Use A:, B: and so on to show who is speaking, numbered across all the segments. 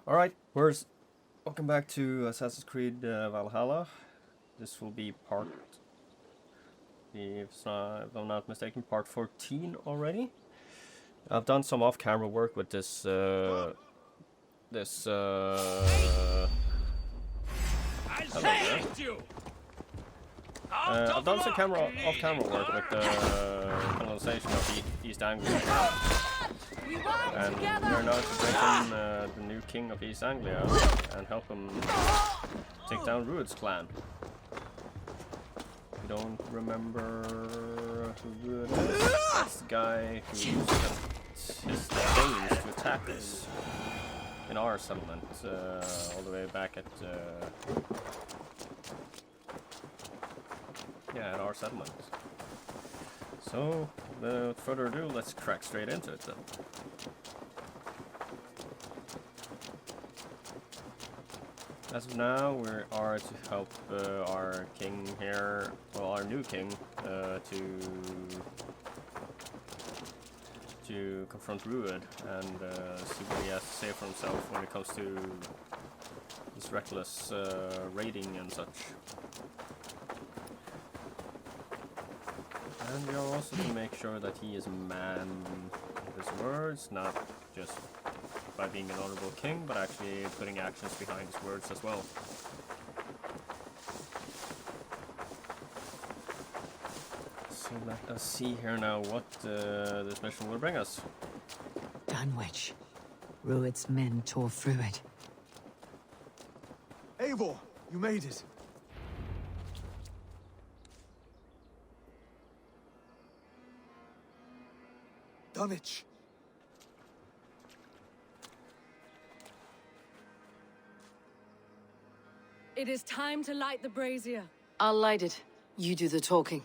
A: Alright, welcome back to Assassin's Creed Valhalla. This will be if I'm not mistaken, part 14 already. I've done some off-camera work with this, hello there. I've done some off-camera work with the colonization of East Anglia. And we're now to bring in the new king of East Anglia and help him take down Rued's clan. You don't remember who Rued is? That's the guy who sent his Danes to attack us in our settlement, all the way back at at our settlement. So, without further ado, let's crack straight into it then. As of now, we are to help our king here, well, our new king, to confront Rued and see what he has to say for himself when it comes to this reckless raiding and such. And we are also to make sure that he is a man of his words, not just by being an honorable king, but actually putting actions behind his words as well. So let us see here now what this mission will bring us.
B: Dunwich. Rued's men tore through it.
C: Eivor, you made it. Dunwich.
D: It is time to light the brazier.
B: I'll light it. You do the talking.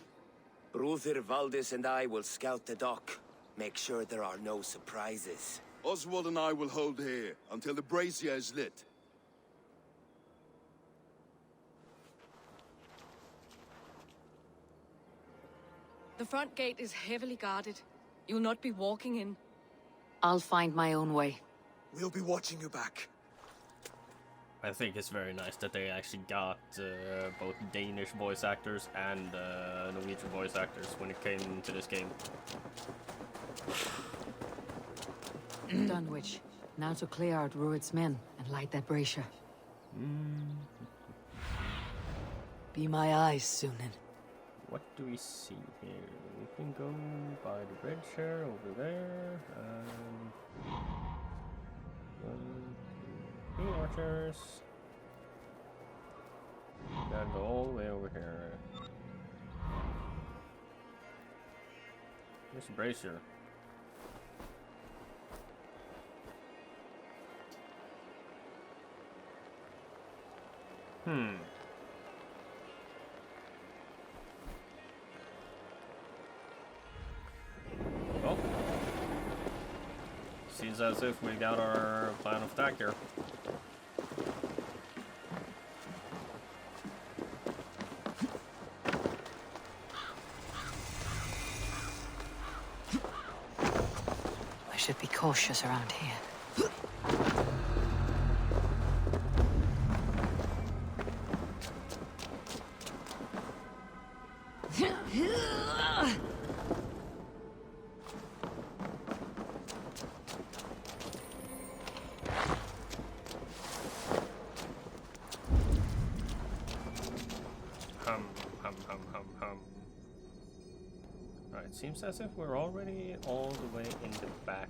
E: Brother Valdis and I will scout the dock. Make sure there are no surprises.
F: Oswald and I will hold here until the brazier is lit.
D: The front gate is heavily guarded. You'll not be walking in.
B: I'll find my own way.
C: We'll be watching you back.
A: I think it's very nice that they actually got both Danish voice actors and Norwegian voice actors when it came to this game.
B: Dunwich. Now to clear out Rued's men and light that brazier. Be my eyes, Sunan.
A: What do we see here? We can go by the bridge here, over there, and two archers. And go all the way over here. Just brace her. Well, seems as if we got our plan of attack here.
B: I should be cautious around here.
A: Alright, seems as if we're already all the way in the back.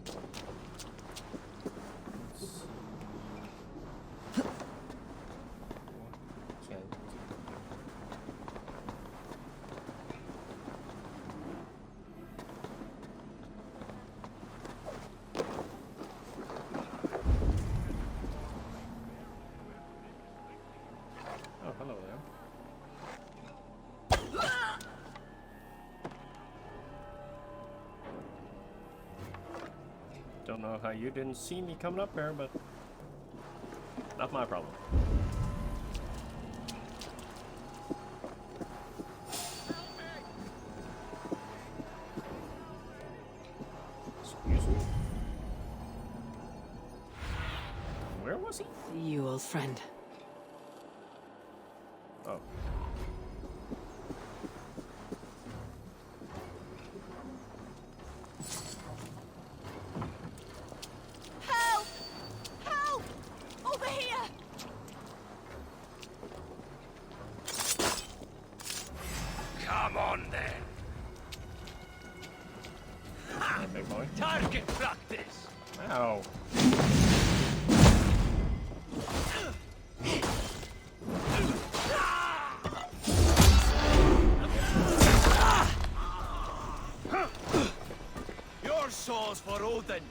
A: Let's see. What can we do? Oh, hello there. Don't know how you didn't see me coming up here, but not my problem. Excuse me. Where was he?
B: See you, old friend.
A: Oh.
D: Help! Help! Over here!
E: Come on then.
A: Hey, big boy.
E: Target practice.
A: Ow.
E: Your soul's for Odin.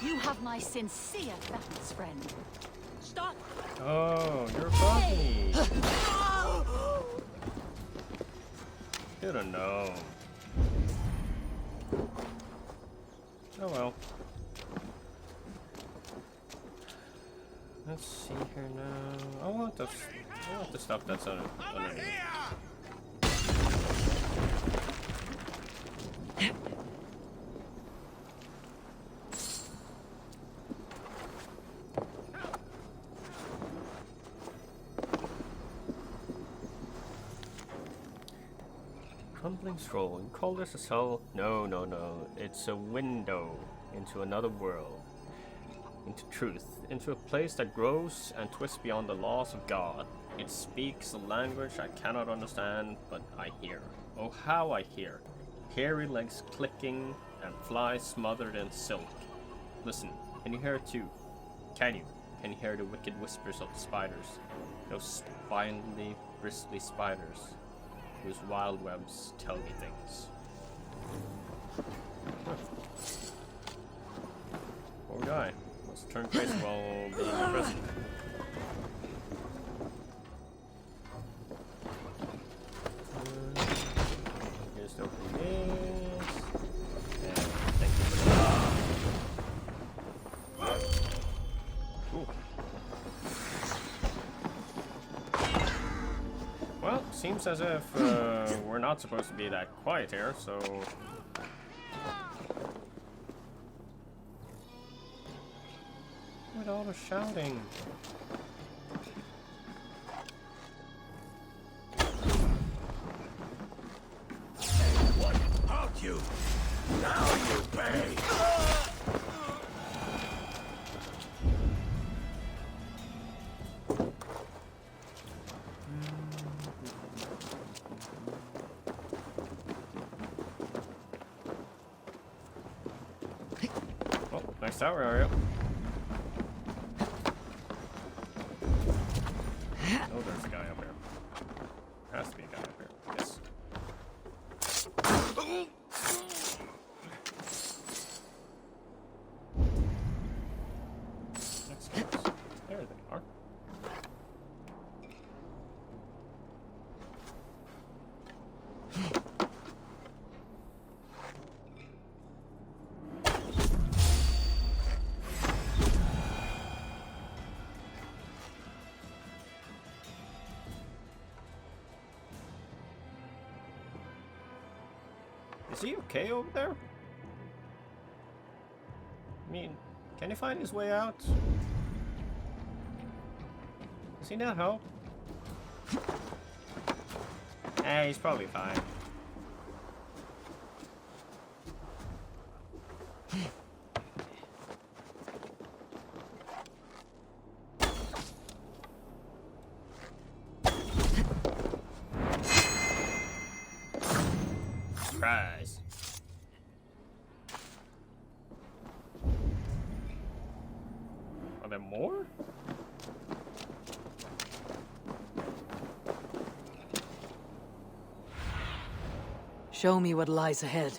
G: You have my sincere thanks, friend.
D: Stop!
A: Oh, you're above me. Should have known. Oh well. Let's see here now. I want the stuff that's underneath. Crumbling scroll. You call this a cell? No, no, no. It's a window into another world. Into truth. Into a place that grows and twists beyond the laws of God. It speaks a language I cannot understand, but I hear. Oh, how I hear. Hairy legs clicking and flies smothered in silk. Listen, can you hear it too? Can you? Can you hear the wicked whispers of the spiders? Those spindly, bristly spiders whose wild webs tell me things. Huh. Poor guy. Must turn crazy while being in prison. Here's the opening this. And thank you for that. Cool. Well, seems as if we're not supposed to be that quiet here, so... With all the shouting.
E: What about you? Now you pay.
A: Oh, nice tower area. Oh, there's a guy up here. Has to be a guy up here. Yes. Next ones. There they are. Is he okay over there? I mean, can he find his way out? Does he not help? Eh, he's probably fine. Surprise. Are there more?
B: Show me what lies ahead.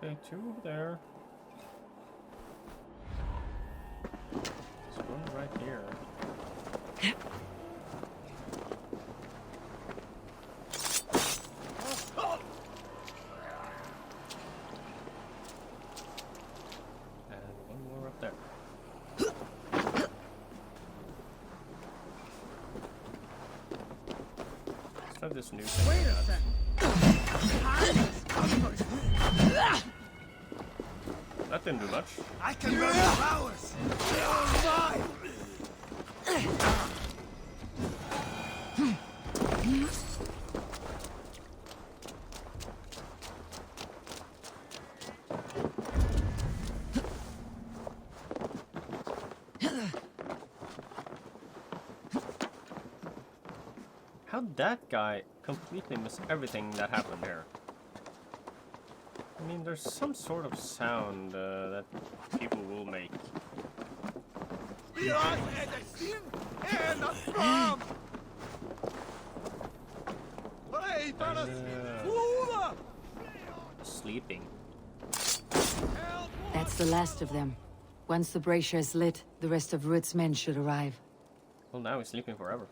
A: Okay, two over there. There's one right here. And one more up there. Have this new thing.
H: Wait a second.
A: That didn't do much.
H: I can run flowers. They are mine.
A: How'd that guy completely miss everything that happened here? I mean, there's some sort of sound that people will make. Sleeping.
B: That's the last of them. Once the brazier is lit, the rest of Rued's men should arrive.
A: Well, now he's sleeping forever.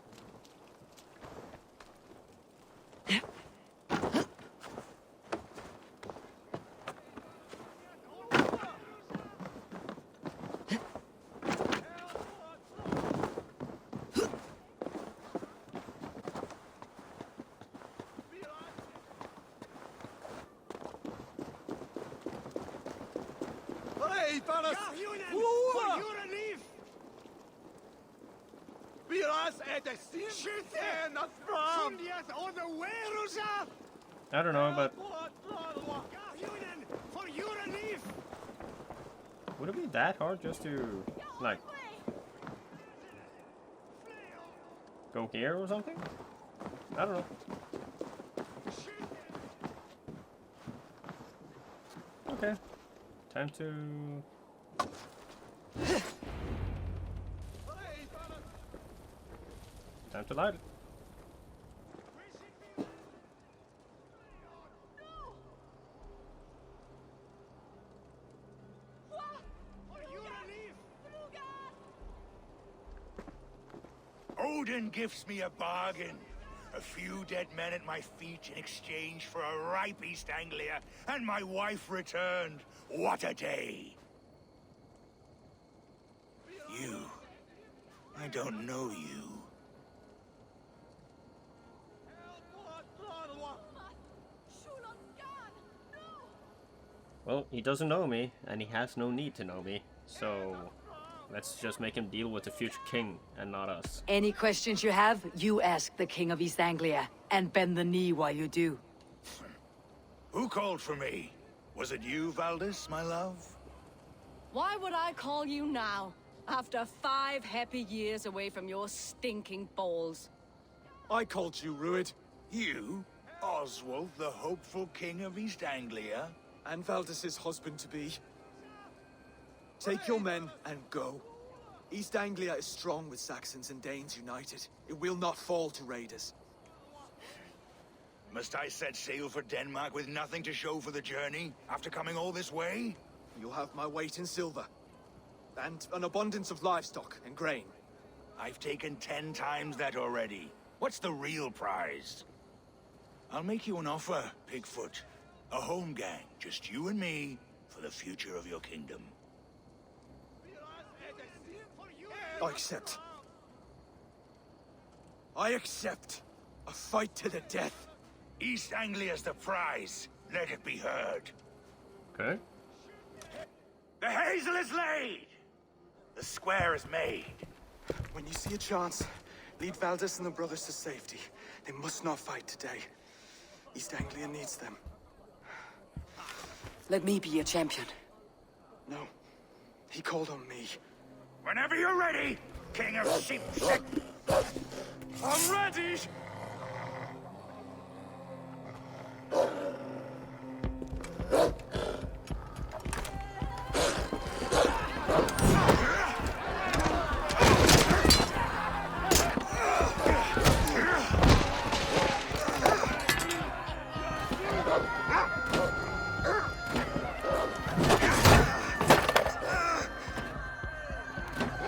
A: I don't know, but would it be that hard just to, like, go here or something? I don't know. Okay. Time to... Time to light it.
I: Odin gives me a bargain. A few dead men at my feet in exchange for a ripe East Anglia, and my wife returned. What a day! You. I don't know you.
A: Well, he doesn't know me, and he has no need to know me, so let's just make him deal with the future king, and not us.
B: Any questions you have, you ask the King of East Anglia, and bend the knee while you do.
I: Who called for me? Was it you, Valdis, my love?
D: Why would I call you now, after 5 happy years away from your stinking balls?
C: I called you, Rued.
I: You? Oswald, the hopeful king of East Anglia?
C: And Valdis's husband-to-be. Take your men and go. East Anglia is strong with Saxons and Danes united. It will not fall to raiders.
I: Must I set sail for Denmark with nothing to show for the journey, after coming all this way?
C: You'll have my weight in silver. And an abundance of livestock and grain.
I: I've taken 10 times that already. What's the real prize? I'll make you an offer, Pigfoot. A home gang, just you and me, for the future of your kingdom.
C: I accept. I accept. A fight to the death.
I: East Anglia's the prize. Let it be heard.
A: Okay.
I: The hazel is laid! The square is made.
C: When you see a chance, lead Valdis and the brothers to safety. They must not fight today. East Anglia needs them.
B: Let me be your champion.
C: No. He called on me.
I: Whenever you're ready, King of Sheep.
C: I'm ready!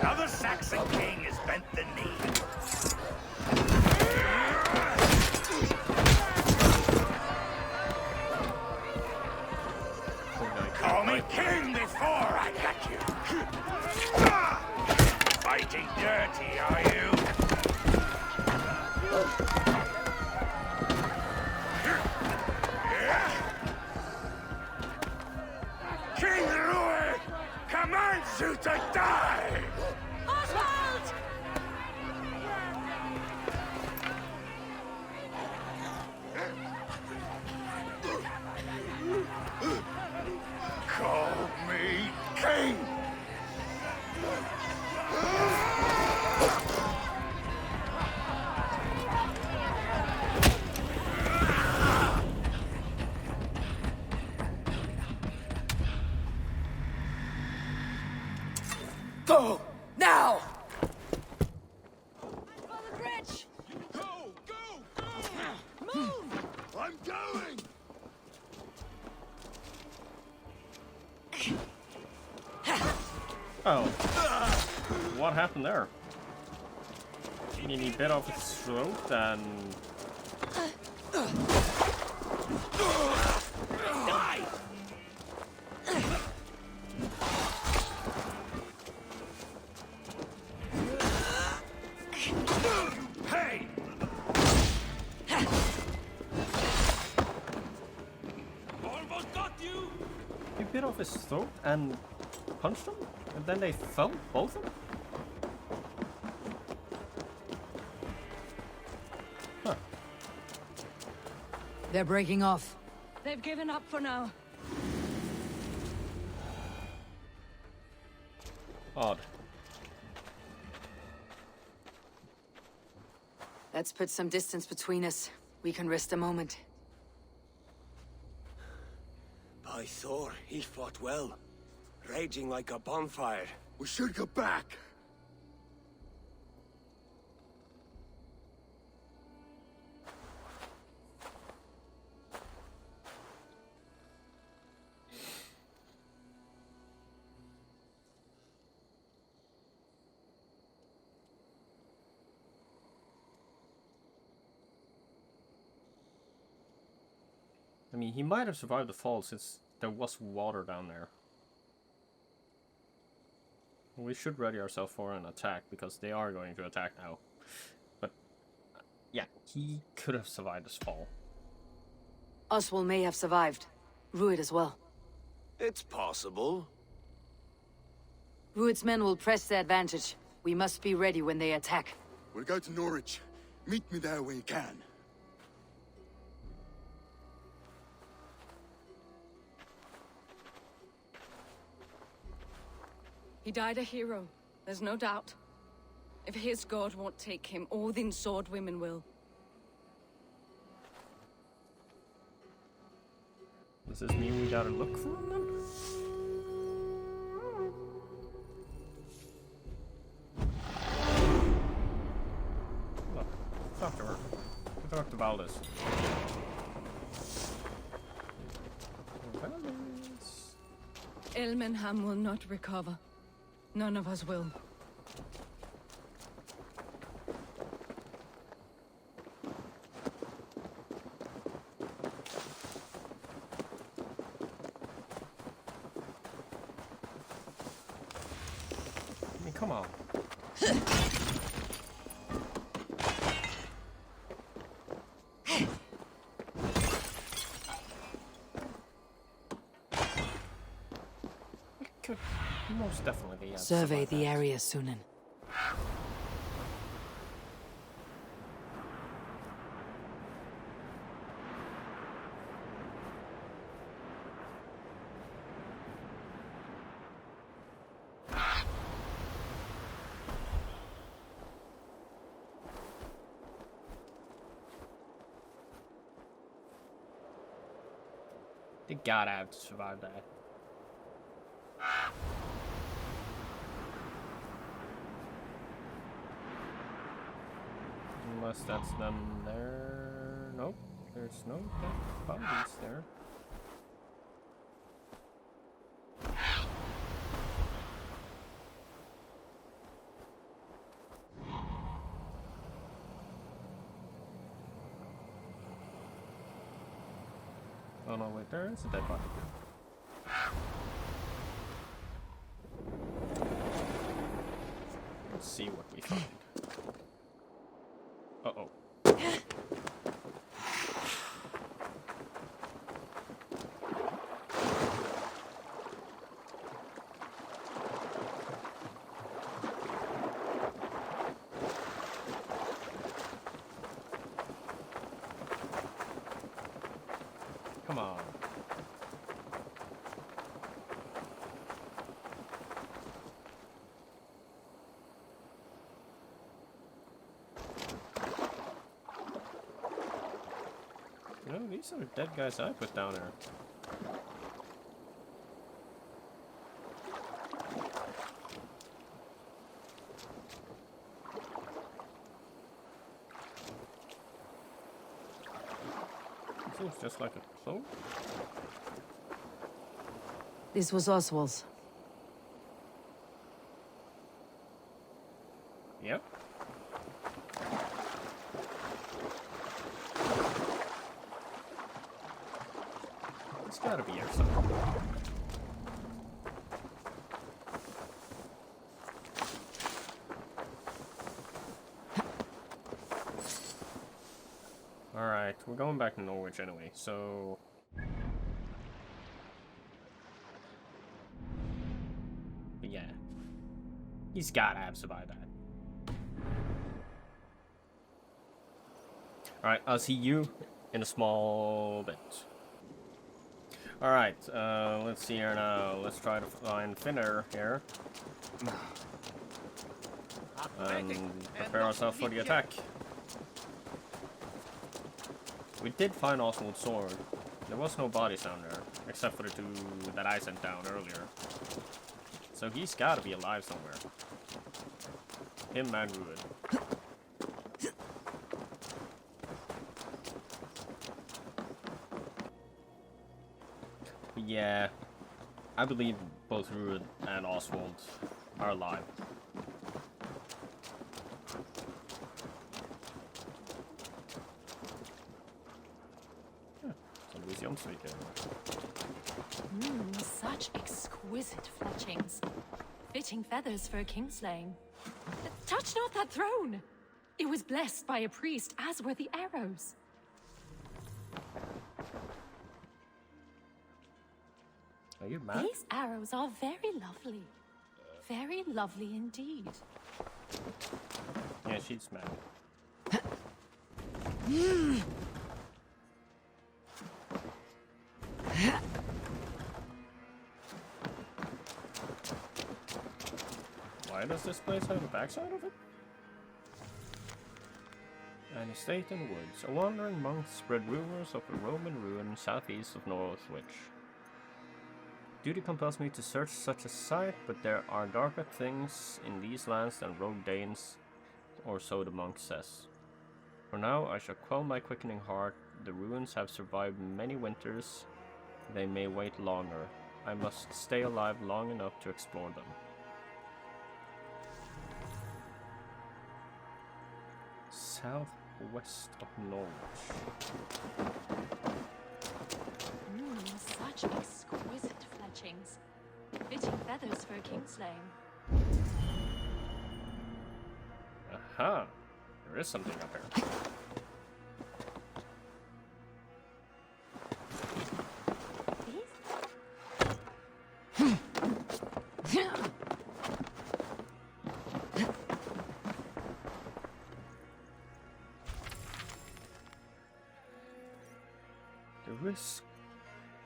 I: Now the Saxon king has bent the knee. Call me king before I got you. Fighting dirty, are you?
A: Oh. What happened there? He bit off his throat and...
I: Die! Hey!
H: Almost got you!
A: He bit off his throat and punched him? And then they fell, both of them? Huh.
B: They're breaking off.
D: They've given up for now.
A: Odd.
B: Let's put some distance between us. We can rest a moment.
E: By Thor, he fought well. Raging like a bonfire.
F: We should go back.
A: I mean, he might have survived the fall since there was water down there. We should ready ourselves for an attack, because they are going to attack now. But, yeah, he could have survived this fall.
B: Oswald may have survived. Rued as well.
E: It's possible.
B: Rued's men will press the advantage. We must be ready when they attack.
F: We'll go to Norwich. Meet me there when you can.
D: He died a hero, there's no doubt. If his god won't take him, Odin's sword women will.
A: Does this mean we gotta look for him then? Look, talk to her. Talk to Valdez. Valdez.
D: Ilmenham will not recover. None of us will.
A: I mean, come on. Could most definitely be.
B: Survey the area, Sunan.
A: They gotta have to survive that. Unless that's them there. Nope, there's no dead bodies there. Oh no, wait, there is a dead body. Let's see what we find. Uh-oh. Come on. No, these are the dead guys I put down there. This looks just like a cloak.
B: This was Oswald's.
A: gotta be here somewhere. Alright, we're going back to Norwich anyway, so... But yeah. He's gotta have survived that. Alright, I'll see you in a small bit. Alright, let's see here now. Let's try to find Finner here. And prepare ourselves for the attack. We did find Oswald's sword. There was no bodies down there, except for the two that I sent down earlier. So he's gotta be alive somewhere. Him and Ruin. But yeah, I believe both Ruin and Oswald are alive.
G: Such exquisite fletchings. Fitting feathers for a kingslaying. Touch not that throne! It was blessed by a priest, as were the arrows.
A: Are you mad?
G: These arrows are very lovely. Very lovely indeed.
A: Yeah, she's mad. Why does this place have a backside of it? An estate in the woods. A wandering monk spread rumors of a Roman ruin southeast of Norwich. Duty compels me to search such a site, but there are darker things in these lands than rogue Danes, or so the monk says. For now, I shall quell my quickening heart. The ruins have survived many winters. They may wait longer. I must stay alive long enough to explore them. Southwest of Norwich.
G: Such exquisite fletchings. Fitting feathers for a kingslaying.
A: Aha! There is something up here.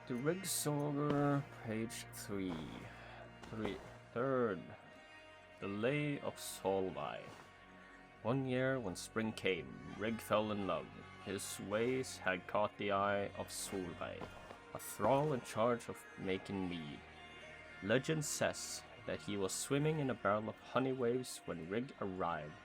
A: The Rigsorger, page 3. Third. The Lay of Solvay. One year, when spring came, Rig fell in love. His ways had caught the eye of Solvay, a thrall in charge of making mead. Legend says that he was swimming in a barrel of honey waves when Rig arrived.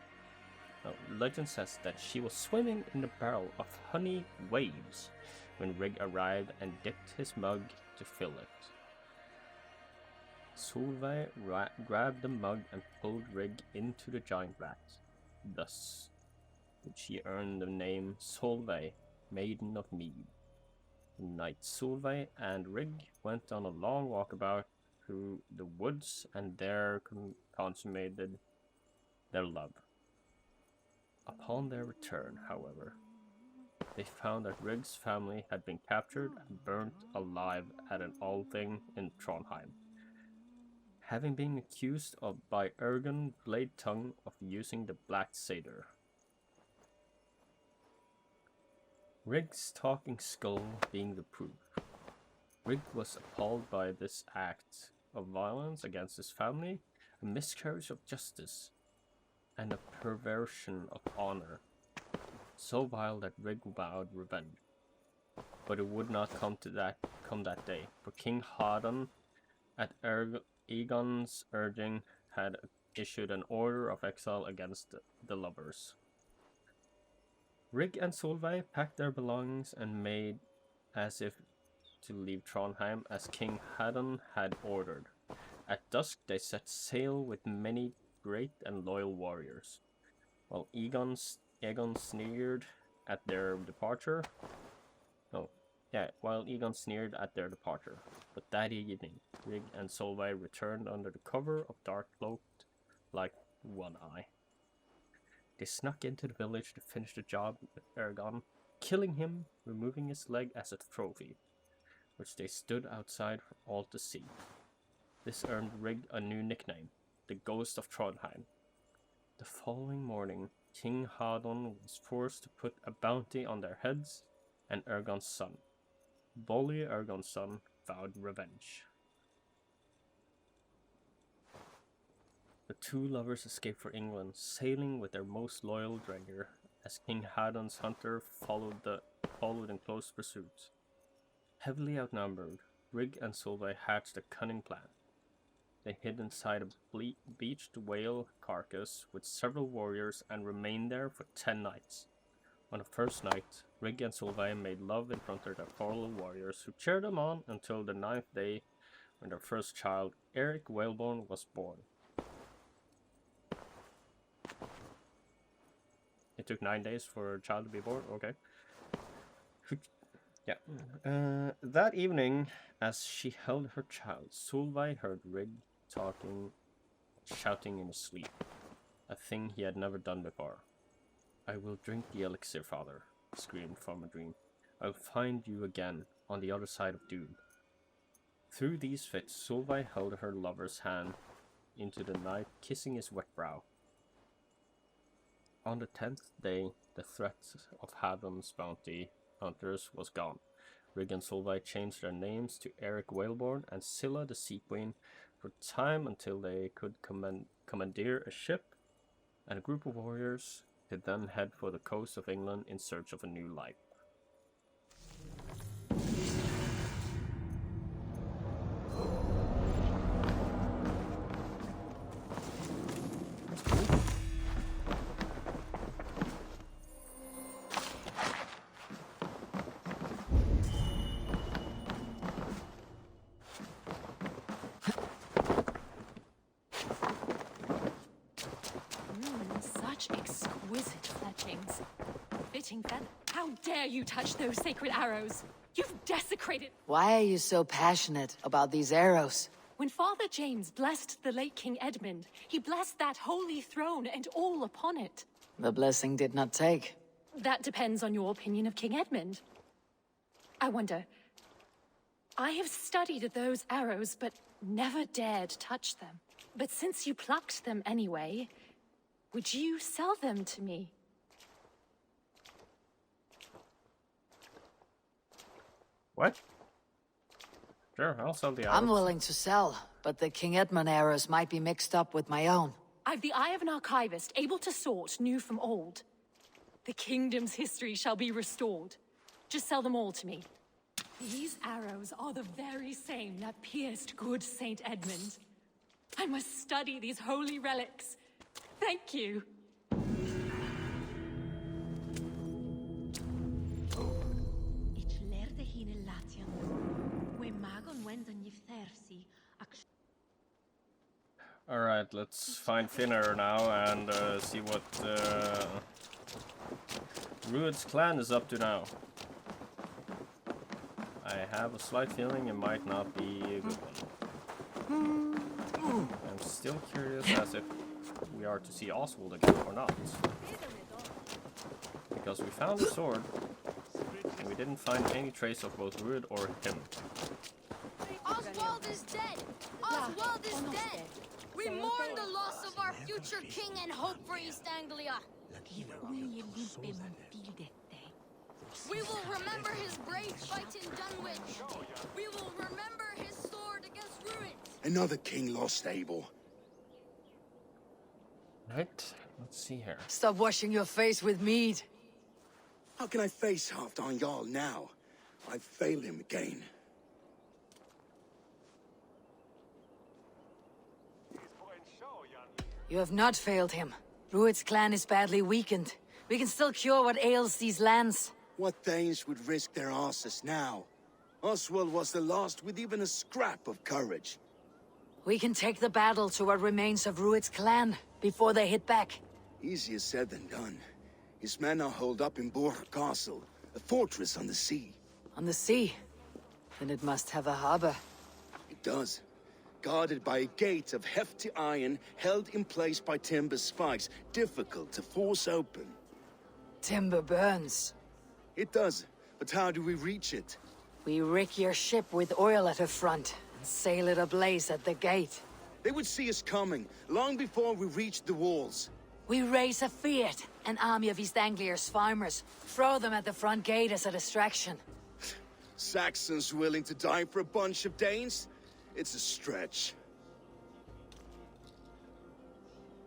A: No, legend says that she was swimming in a barrel of honey waves when Rig arrived and dipped his mug to fill it. Solveig grabbed the mug and pulled Rig into the giant vat. Thus did she earn the name Solveig, Maiden of Mead. The night Solveig and Rig went on a long walkabout through the woods and there consummated their love. Upon their return, however, they found that Rig's family had been captured and burnt alive at an althing in Trondheim, having been accused by Ergon Blade-Tongue of using the Black Satyr. Rig's talking skull being the proof. Rig was appalled by this act of violence against his family, a miscarriage of justice, and a perversion of honor, so vile that Rig vowed revenge. But it would not come that day, for King Hadon, at Aegon's urging, had issued an order of exile against the lovers. Rig and Solveig packed their belongings and made as if to leave Trondheim as King Hadon had ordered. At dusk they set sail with many great and loyal warriors. While Aegon sneered at their departure, Yeah, while Egon sneered at their departure. But that evening, Rig and Solveig returned under the cover of dark, cloaked like one eye. They snuck into the village to finish the job with Eragon, killing him, removing his leg as a trophy, which they stood outside for all to see. This earned Rig a new nickname, the Ghost of Trondheim. The following morning, King Hadon was forced to put a bounty on their heads, and Eragon's son, Bolli Eragon's son, vowed revenge. The two lovers escaped for England, sailing with their most loyal Draenor, as King Hadon's hunter followed in close pursuit. Heavily outnumbered, Rig and Solveig hatched a cunning plan. They hid inside a beached whale carcass with several warriors and remained there for 10 nights. On the first night, Rig and Solveig made love in front of their fallen warriors, who cheered them on until the 9th day, when their first child, Eric Whalebone, was born. It took 9 days for a child to be born. Okay. Yeah. That evening, as she held her child, Solveig heard Rig shouting in his sleep, a thing he had never done before. "I will drink the elixir, father," screamed from a dream. "I'll find you again on the other side of doom." Through these fits, Solveig held her lover's hand into the night, kissing his wet brow. On the 10th day, the threat of Hadon's bounty hunters was gone. Rig and Solveig changed their names to Eric Whalebone and Scylla the Sea Queen for time until they could commandeer a ship, and a group of warriors could then head for the coast of England in search of a new life.
G: Such exquisite fletchings. Fitting feather. How dare you touch those sacred arrows? You've desecrated.
B: Why are you so passionate about these arrows?
G: When Father James blessed the late King Edmund, he blessed that holy throne and all upon it.
B: The blessing did not take.
G: That depends on your opinion of King Edmund. I wonder. I have studied those arrows, but never dared touch them. But since you plucked them anyway, would you sell them to me?
A: What? Sure, I'll sell the arrows.
B: I'm willing to sell, but the King Edmund arrows might be mixed up with my own.
G: I've the eye of an archivist, able to sort new from old. The kingdom's history shall be restored. Just sell them all to me. These arrows are the very same that pierced good Saint Edmund. I must study these holy relics. Thank you.
A: Alright, let's find Finner now and see what Rued's clan is up to now. I have a slight feeling it might not be a good one. I'm still curious as if we are to see Oswald again or not. Because we found a sword, and we didn't find any trace of both Rued or him.
J: Oswald is dead! Oswald is dead! We mourn the loss of our future king and hope for East Anglia. We will remember his brave fight in Dunwich. We will remember his sword against Rued.
F: Another king lost, Abel.
A: Right, let's see here.
B: Stop washing your face with mead.
F: How can I face Halfdan Jarl now? I've failed him again.
B: You have not failed him. Rued's clan is badly weakened. We can still cure what ails these lands.
F: What Danes would risk their asses now? Oswald was the last with even a scrap of courage.
B: We can take the battle to what remains of Rued's clan before they hit back.
F: Easier said than done. His men are holed up in Borg Castle, a fortress on the sea.
B: On the sea. Then it must have a harbor.
F: It does. Guarded by a gate of hefty iron, held in place by timber spikes, difficult to force open.
B: Timber burns.
F: It does, but how do we reach it?
B: We rig your ship with oil at her front, and sail it ablaze at the gate.
F: They would see us coming, long before we reached the walls.
B: We raise a fiat, an army of East Anglia's farmers. Throw them at the front gate as a distraction.
F: Saxons willing to die for a bunch of Danes? It's a stretch.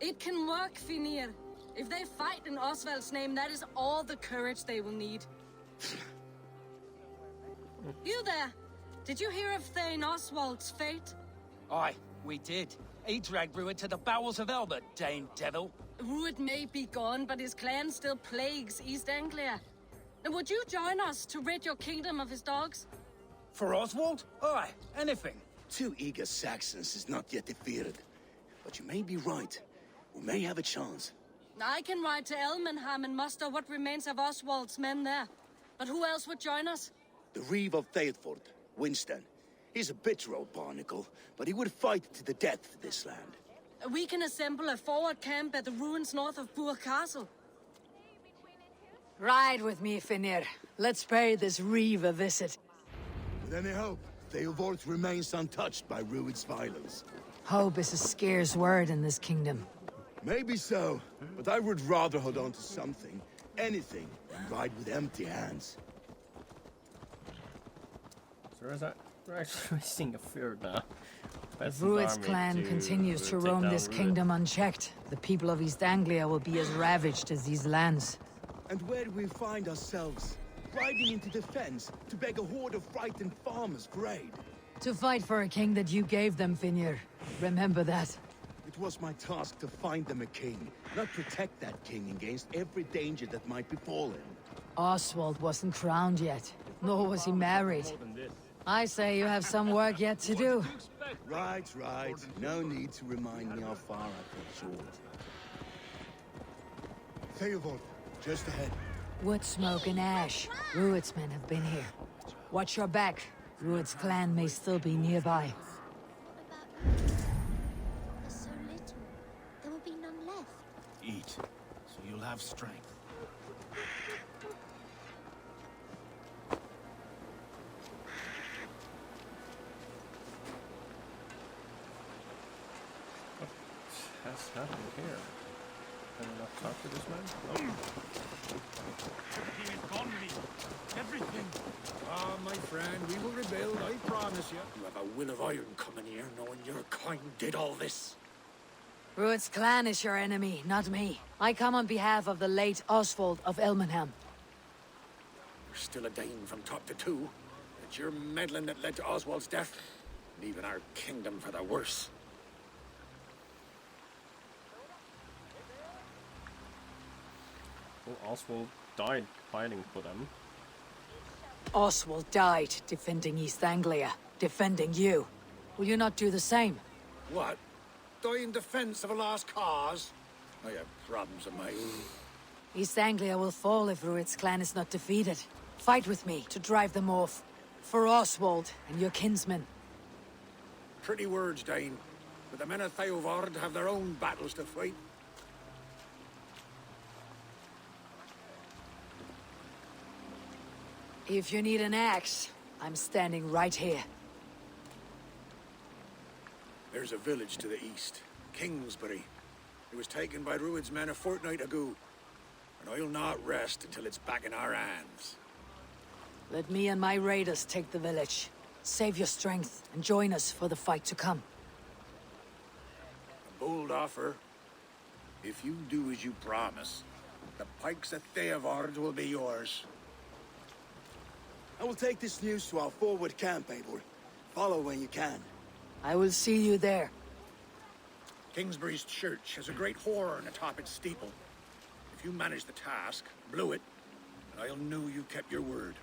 D: It can work, Finir. If they fight in Oswald's name, that is all the courage they will need. You there! Did you hear of Thane Oswald's fate?
H: Aye, we did. He dragged Rued to the bowels of Elbert, Dane devil.
D: Rued may be gone, but his clan still plagues East Anglia. And would you join us to rid your kingdom of his dogs?
H: For Oswald? Aye, anything.
F: 2 eager Saxons is not yet defeated. But you may be right. We may have a chance.
D: I can ride to Elmenham and muster what remains of Oswald's men there. But who else would join us?
F: The Reeve of Thetford, Winston. He's a bitter old barnacle, but he would fight to the death for this land.
D: We can assemble a forward camp at the ruins north of Bure Castle.
B: Ride with me, Finir. Let's pay this Reeve a visit.
F: With any hope, Theodort remains untouched by Rued's violence.
B: Hope is a scarce word in this kingdom.
F: Maybe so, but I would rather hold on to something, anything, than ride with empty hands.
A: So is that we're actually raising a third now.
B: If Rued's clan continues to roam this kingdom unchecked, the people of East Anglia will be as ravaged as these lands.
F: And where do we find ourselves? Riding into defense to beg a horde of frightened farmers for aid.
B: To fight for a king that you gave them, Finir. Remember that.
F: It was my task to find them a king, not protect that king against every danger that might befall him.
B: Oswald wasn't crowned yet, nor was he married. I say you have some work yet to do.
F: Right. No need to remind me how far I fell short. Theodort, just ahead.
B: Wood smoke and ash. Rued's men have been here. Watch your back. Rued's clan may still be nearby.
J: There's so little. There will be none left.
H: Eat, so you'll have strength.
A: What has happened here? Can I not talk to this man?
H: He is gone, everything.
K: Ah, my friend, we will rebuild, I promise you. You have a will of iron coming here, knowing your kind did all this.
B: Rued's clan is your enemy, not me. I come on behalf of the late Oswald of Elmenham.
K: You're still a Dane from top to two. It's your meddling that led to Oswald's death, leaving our kingdom for the worse.
A: Well, Oswald died fighting for them.
B: Oswald died defending East Anglia, defending you. Will you not do the same?
K: What? Die in defense of a lost cause? I have problems of my own.
B: East Anglia will fall if Rued's clan is not defeated. Fight with me to drive them off. For Oswald and your kinsmen.
K: Pretty words, Dane. But the men of Theodord have their own battles to fight.
B: If you need an axe, I'm standing right here.
K: There's a village to the east, Kingsbury. It was taken by Rued's men a fortnight ago. And I'll not rest until it's back in our hands.
B: Let me and my raiders take the village. Save your strength and join us for the fight to come.
K: A bold offer. If you do as you promise, the pikes of Theodord will be yours.
F: I will take this news to our forward camp, Eivor. Follow when you can.
B: I will see you there.
K: Kingsbury's church has a great horn atop its steeple. If you manage the task, blow it, and I'll know you kept your word.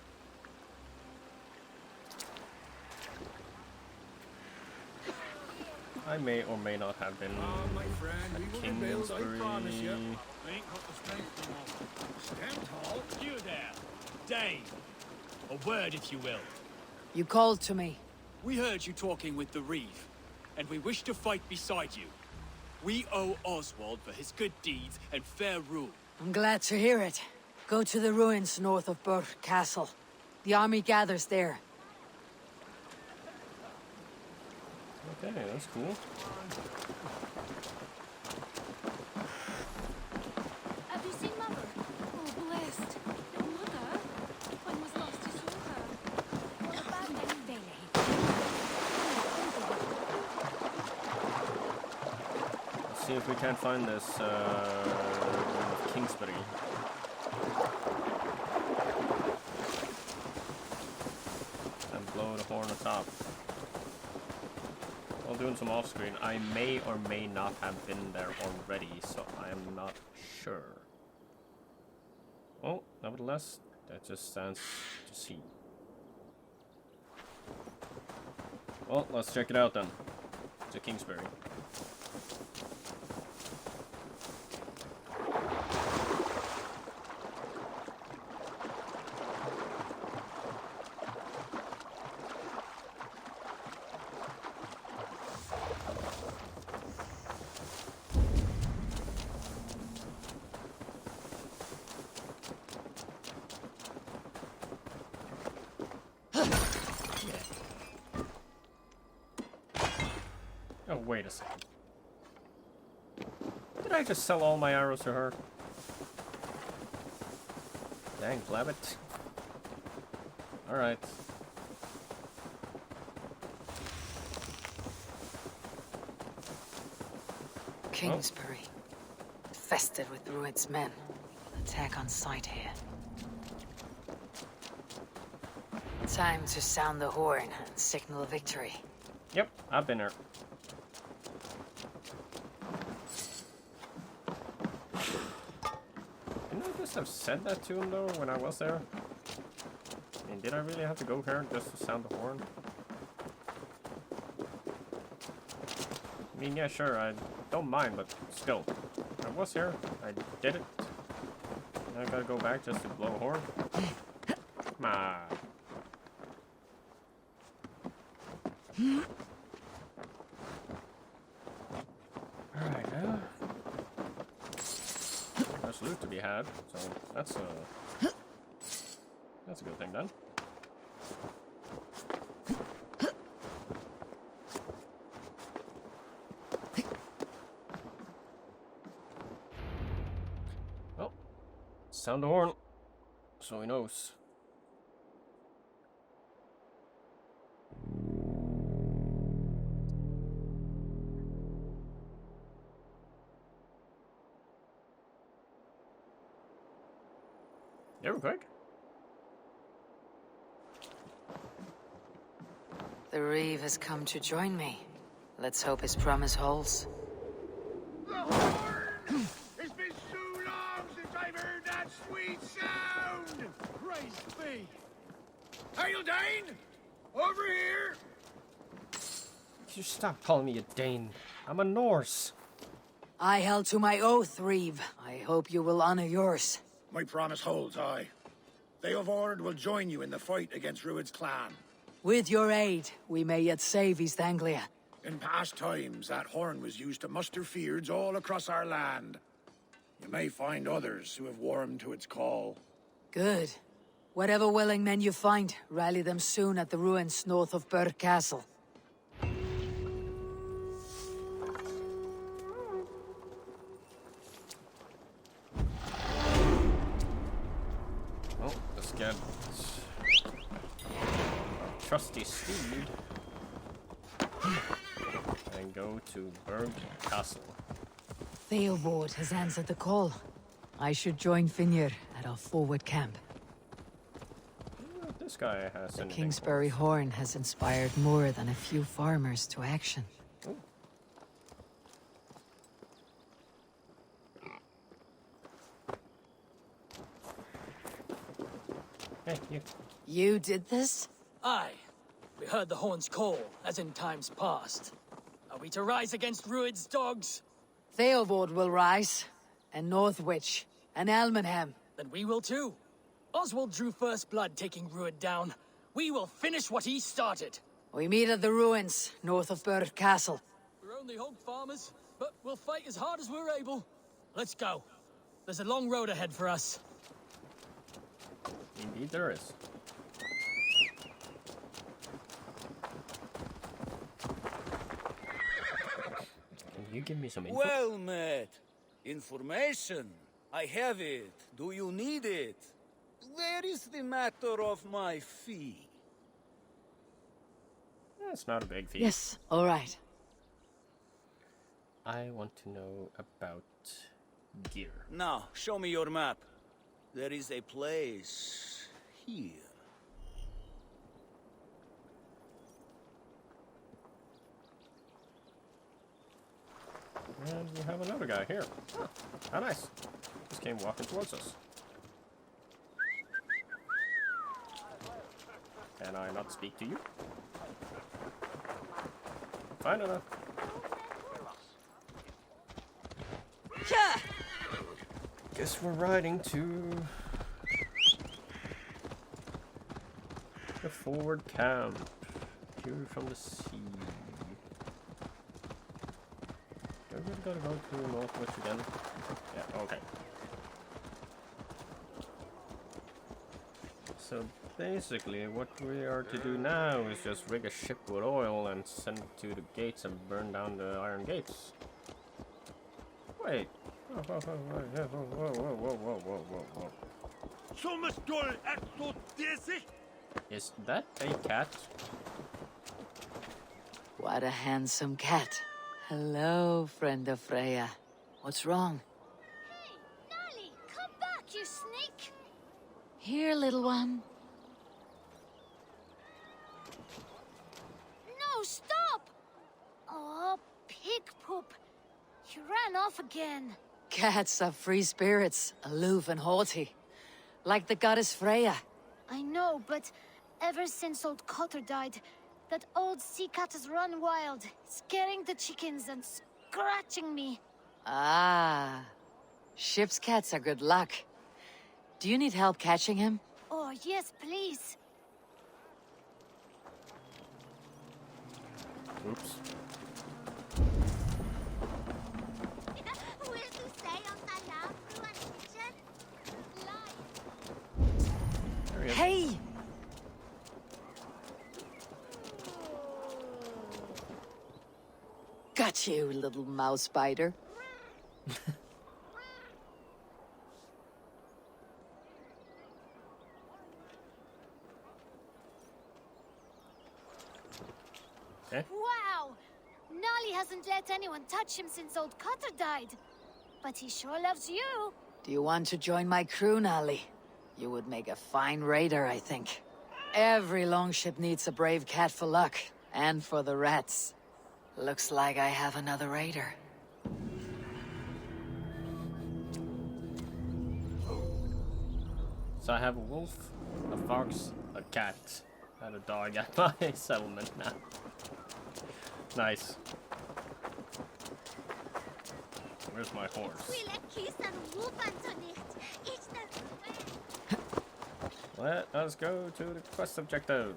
A: I may or may not have been
K: my friend, we will rebuild, I promise you.
H: I ain't got the strength no more.
K: Stand tall.
H: You there, Dane.
L: A word, if you will.
B: You called to me.
L: We heard you talking with the Reeve, and we wish to fight beside you. We owe Oswald for his good deeds and fair rule.
B: I'm glad to hear it. Go to the ruins north of Burke Castle. The army gathers there.
A: Okay, that's cool.
J: Have you seen Mother?
G: Oh, blessed. Your mother? When was last you saw her?
J: What about them?
A: Let's see if we can find this Kingsbury. And blow the horn atop. While doing some off-screen, I may or may not have been there already, so I am not sure. Oh, nevertheless, that just stands to see. Well, let's check it out then. To Kingsbury. Oh, wait a second. Did I just sell all my arrows to her? Dang, blabbit. Alright.
B: Kingsbury. Infested with Druid's men. Attack on sight here. Time to sound the horn and signal victory.
A: Yep, I've been there. Didn't I just have said that to him though when I was there? I mean, did I really have to go here just to sound the horn? I mean, yeah, sure, I don't mind, but still. I was here, I did it. Now I gotta go back just to blow a horn? Come on. Alright, there's loot to be had, so that's a good thing then. Well, sound the horn, so he knows. You were quick.
B: The Reeve has come to join me. Let's hope his promise holds.
K: It's been so long since I've heard that sweet sound!
L: Praise be!
K: Hail Dane! Over here!
A: You stop calling me a Dane. I'm a Norse.
B: I held to my oath, Reeve. I hope you will honor yours.
K: My promise holds, aye. Theodord will join you in the fight against Rued's clan.
B: With your aid, we may yet save East Anglia.
K: In past times, that horn was used to muster fyrds all across our land. You may find others who have warmed to its call.
B: Good. Whatever willing men you find, rally them soon at the ruins north of Burke Castle.
A: Well, let's get our trusty steed and go to Burke Castle.
B: Theobald has answered the call. I should join Finir at our forward camp.
A: This guy has
B: The
A: anything
B: Kingsbury
A: for us.
B: horn has inspired more than a few farmers to action.
A: Ooh. Hey, you.
B: You did this?
H: Aye. We heard the horn's call, as in times past. Are we to rise against Rued's dogs?
B: Theobald will rise, and Northwich, and Almenham.
H: Then we will too. Oswald drew first blood taking Rued down. We will finish what he started.
B: We meet at the ruins, north of Burr Castle.
H: We're only hog farmers, but we'll fight as hard as we're able. Let's go. There's a long road ahead for us.
A: Indeed there is. Can you give me some info?
M: Well met. Information. I have it. Do you need it? Where is the matter of my fee?
A: It's not a big fee.
B: Yes, all right.
A: I want to know about gear.
M: Now, show me your map. There is a place here.
A: And we have another guy here. Oh, how nice. Just came walking towards us. Can I not speak to you? Fine enough.
M: Yeah.
A: Guess we're riding to the forward camp. View from the sea. Do I really gotta go to Northwich again? Yeah, okay. So basically what we are to do now is just rig a ship with oil and send it to the gates and burn down the iron gates. Wait. Whoa, whoa. Is that a cat?
B: What a handsome cat. Hello, friend of Freya. What's wrong?
J: Hey, Nali, come back, you snake!
B: Here, little one.
J: No, stop! Oh, pig poop. You ran off again.
B: Cats are free spirits, aloof and haughty. Like the goddess Freya.
J: I know, but ever since old Cotter died, that old sea cat has run wild, scaring the chickens and scratching me.
B: Ah. Ship's cats are good luck. Do you need help catching him?
J: Oh, yes, please.
A: Oops.
B: Hey! Got you, little mouse spider.
A: Okay.
J: Wow! Nali hasn't let anyone touch him since old Cotter died. But he sure loves you.
B: Do you want to join my crew, Nali? You would make a fine raider, I think. Every longship needs a brave cat for luck, and for the rats. Looks like I have another raider.
A: So I have a wolf, a fox, a cat, and a dog at my settlement now. Nice. Where's my horse? Let us go to the quest objective.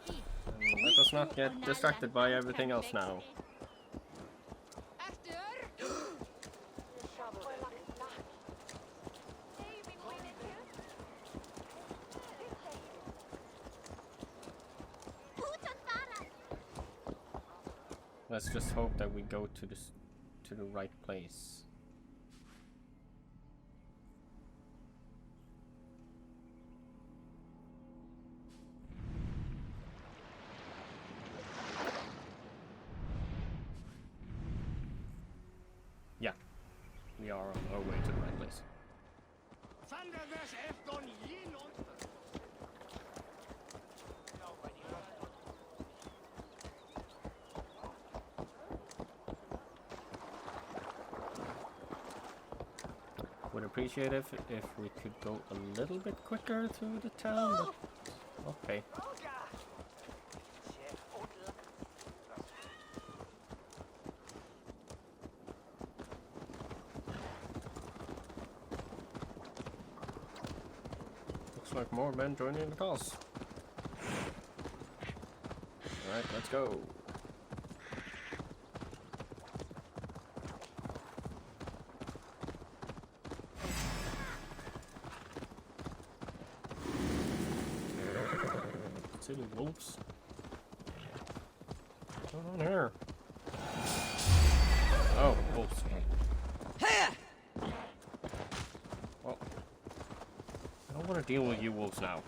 A: And let us not get distracted by everything else now. Let's just hope that we go to the right place. Yeah, we are on our way to the right place. Would appreciate if we could go a little bit quicker through the town, but okay. like more men joining the cause. Alright, let's go. Silly wolves. What's going on here? Oh, wolves. Well, I don't want to deal with you wolves now.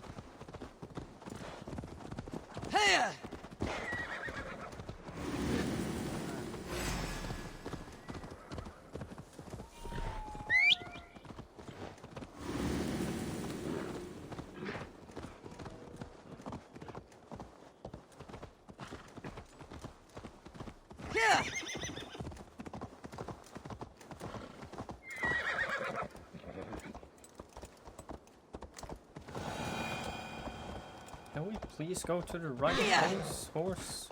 A: Can we please go to the right place, horse?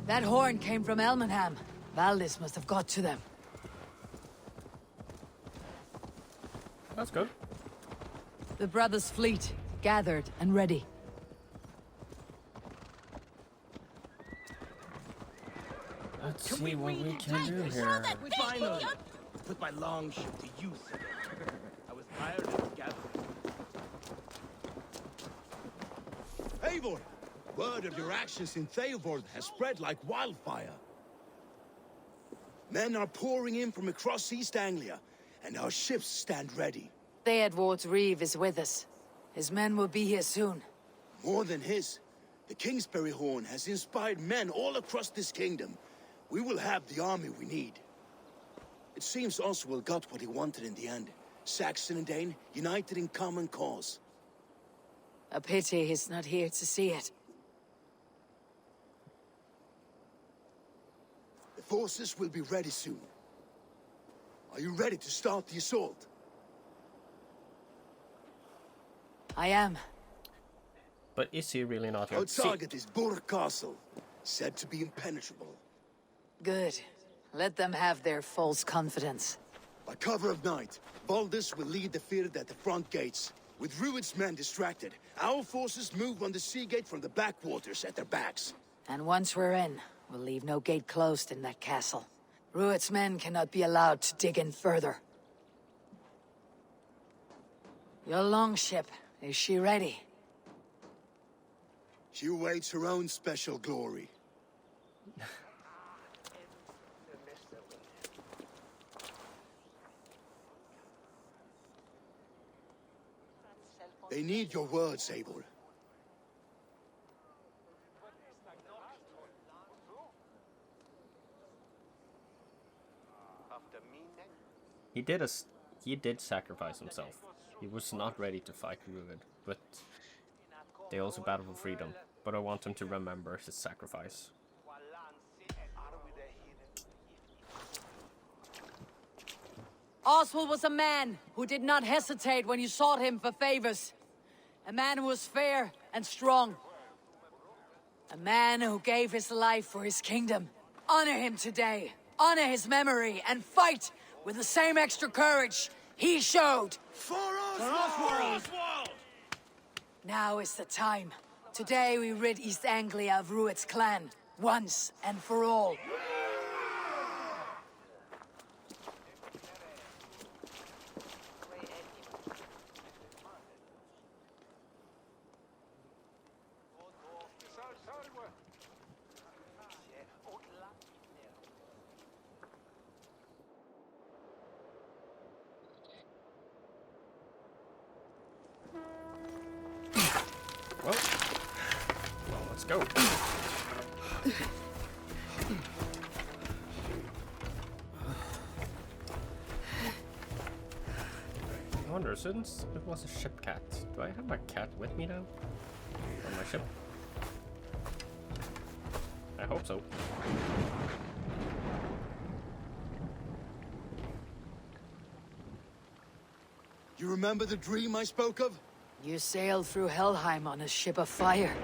B: That horn came from Elmenham. Valdis must have got to them.
A: That's good.
B: The brothers' fleet, gathered and ready.
A: Let's see what we can do here.
F: Finally, put my longship to use. I was tired of gathering. Eivor! Word of your actions in Theodord has spread like wildfire. Men are pouring in from across East Anglia, and our ships stand ready.
B: Theodward's Reeve is with us. His men will be here soon.
F: More than his, the Kingsbury Horn has inspired men all across this kingdom. We will have the army we need. It seems Oswald got what he wanted in the end. Saxon and Dane united in common cause.
B: A pity he's not here to see it.
F: The forces will be ready soon. Are you ready to start the assault?
B: I am.
A: But is he really not here?
F: Our target is Burg Castle, said to be impenetrable.
B: Good. Let them have their false confidence.
F: By cover of night, Valdis will lead the field at the front gates. With Rued's men distracted, our forces move on the sea gate from the backwaters at their backs.
B: And once we're in, we'll leave no gate closed in that castle. Rued's men cannot be allowed to dig in further. Your longship, is she ready?
F: She awaits her own special glory. They need your words, Eivor.
A: He did sacrifice himself. He was not ready to fight Rued, but they also battled for freedom. But I want him to remember his sacrifice.
B: Oswald was a man who did not hesitate when you sought him for favors. A man who was fair and strong. A man who gave his life for his kingdom. Honor him today. Honor his memory and fight with the same extra courage he showed.
F: For Oswald!
B: Now is the time. Today we rid East Anglia of Rued's clan, once and for all.
A: Well, let's go. wonder, since it was a ship cat, do I have my cat with me now? On my ship? I hope so.
F: You remember the dream I spoke of?
B: You sailed through Helheim on a ship of fire.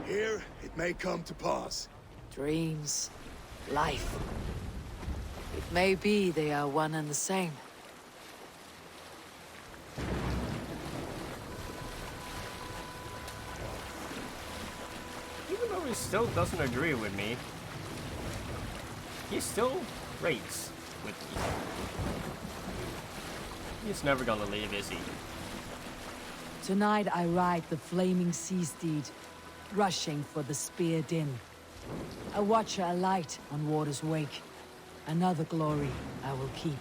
F: Here, it may come to pass.
B: Dreams, life. It may be they are one and the same.
A: Even though he still doesn't agree with me, he still rates with me. He's never gonna leave, is he?
B: Tonight I ride the flaming sea steed, rushing for the spear din. A watcher alight on water's wake. Another glory I will keep.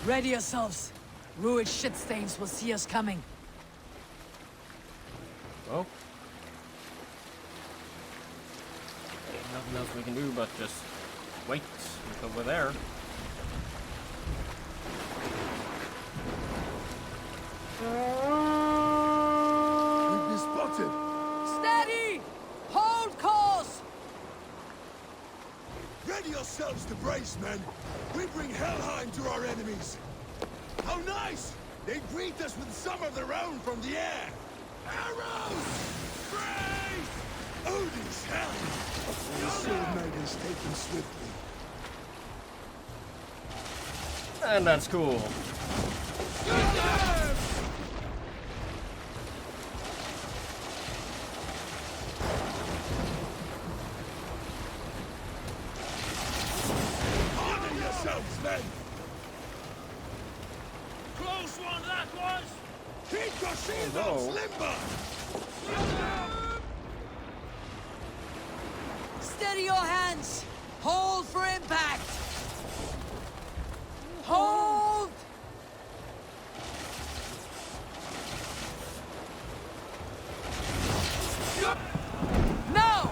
B: Ready yourselves. Ruined shitstains will see us coming.
A: Well, ain't nothing else we can do but just wait until we're there.
F: We've been spotted.
B: Steady! Hold course!
F: Ready yourselves to brace, men. We bring Helheim to our enemies. How nice! They greet us with some of their own from the air. Arrows! Brace! Odin's hell! The sword maidens taken swiftly.
A: And that's cool.
F: Honor yourselves, men!
M: Close one, that was!
F: Keep your shields limber!
B: Steady your hands! Hold for impact! Hold! No!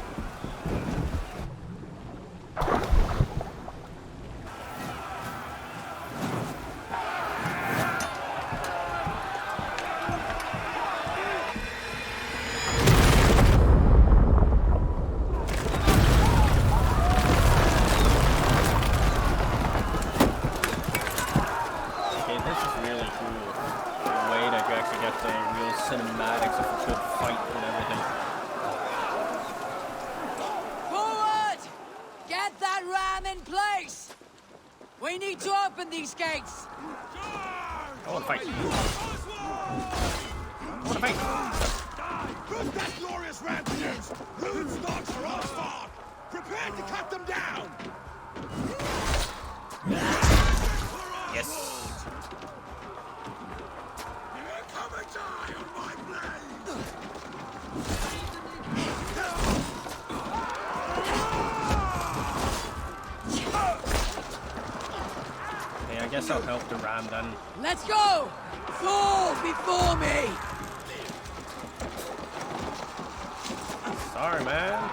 A: Cinematics of a good fight and everything.
B: Forward! Get that ram in place! We need to open these gates!
A: I want to fight. I want to fight.
F: Put that glorious ram to use! Rude's dogs are all far! Prepare to cut them down!
A: Yes. Okay, I guess I'll help the ram then.
B: Let's go! Fall before me!
A: Sorry, man.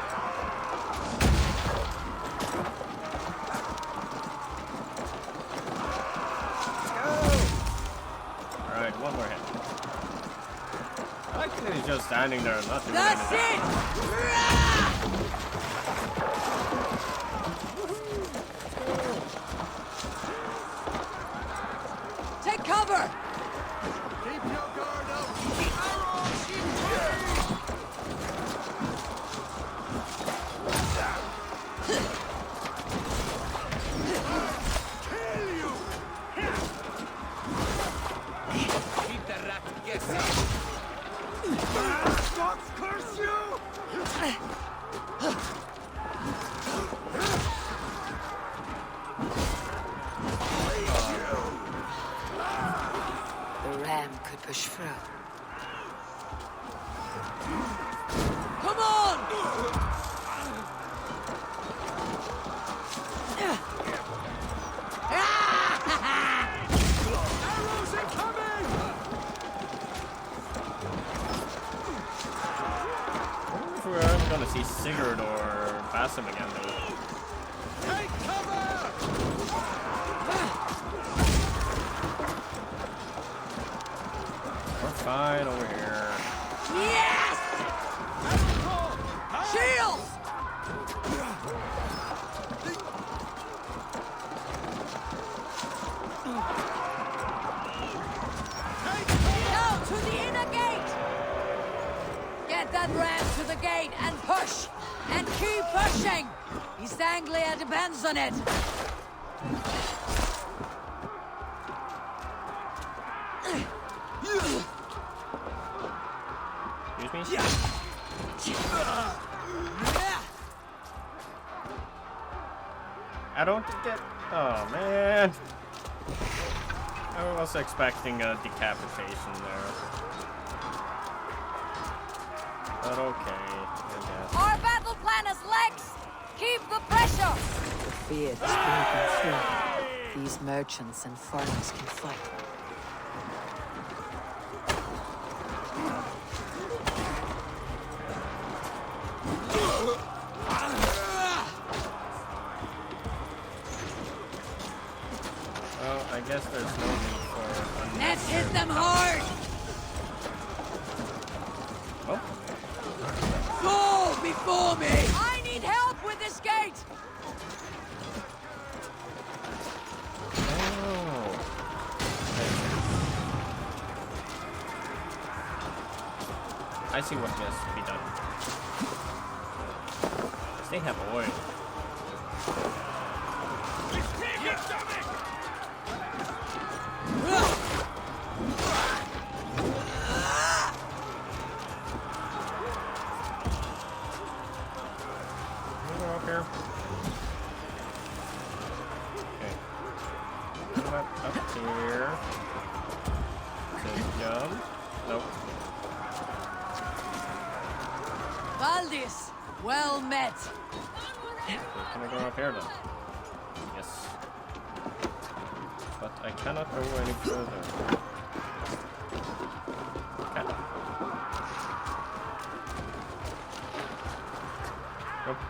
A: Alright, one more hit. I like that he's just standing there and not doing
B: That's
A: anything.
B: Take cover!
F: Keep your guard up! Arrows in Kill you!
M: Keep the rat guessing!
F: Dogs curse you!
B: The ram could push through. Come on!
F: Arrows incoming!
A: I wonder if we're ever gonna see Sigurd or passive again, though.
C: Take cover!
A: We're fine over here.
D: Yes! Shields! Now to the inner gate! Get that ram to the gate and push! And keep pushing! East Anglia depends on it!
A: Excuse me? I don't get... Oh, man. I was expecting a decapitation there. But okay, I guess.
D: Our battle plan is legs! Keep the pressure!
B: The fear is breaking through. These merchants and farmers can fight.
A: Well, I guess there's no need for...
D: Let's hit them hard!
A: Oh.
D: Fall before me! I need help with this gate!
A: Oh. I see what has to be done. They have oil.
D: Valdis, well met.
A: Can I go up here then? Yes. But I cannot go any further. Can I? Nope.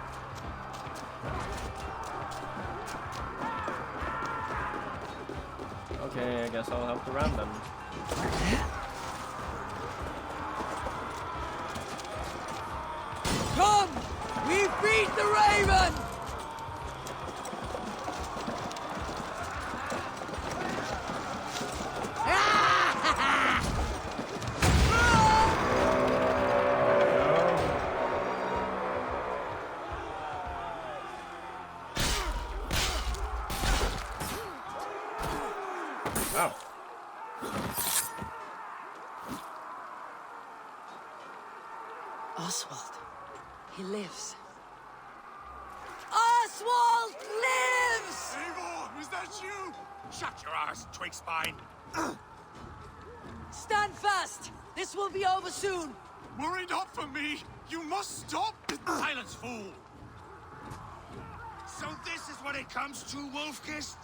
A: Okay, I guess I'll help the ram then.
D: Come! We beat the Raven!
A: Oh.
B: Oswald. He lives.
D: Oswald lives!
I: Eivor, was that you? Shut your ass, twig spine.
D: Stand fast! This will be over soon!
I: Worry not for me. You must stop. Silence, fool. So this is what it comes to, Wolfkist?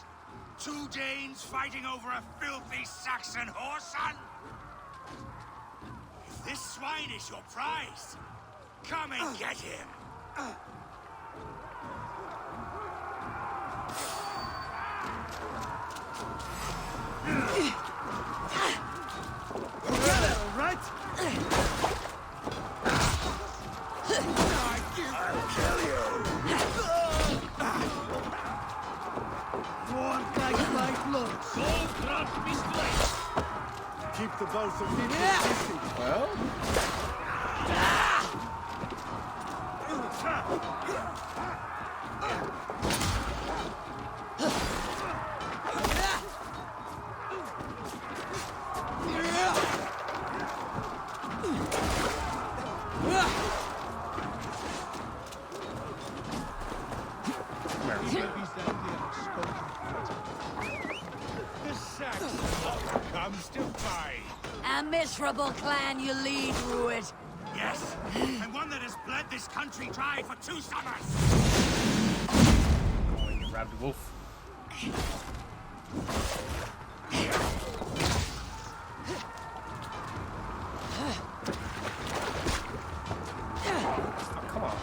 I: Two Danes fighting over a filthy Saxon whoreson? If this swine is your prize, come and get him.
C: Right?
I: I'll kill you.
C: One like my blood. Keep the both of me busy.
A: Well?
I: Comes to fight.
D: A miserable clan you lead, Rued.
I: Yes, and one that has bled this country dry for 2 summers.
A: Oh, you grabbed the wolf. Oh, come on.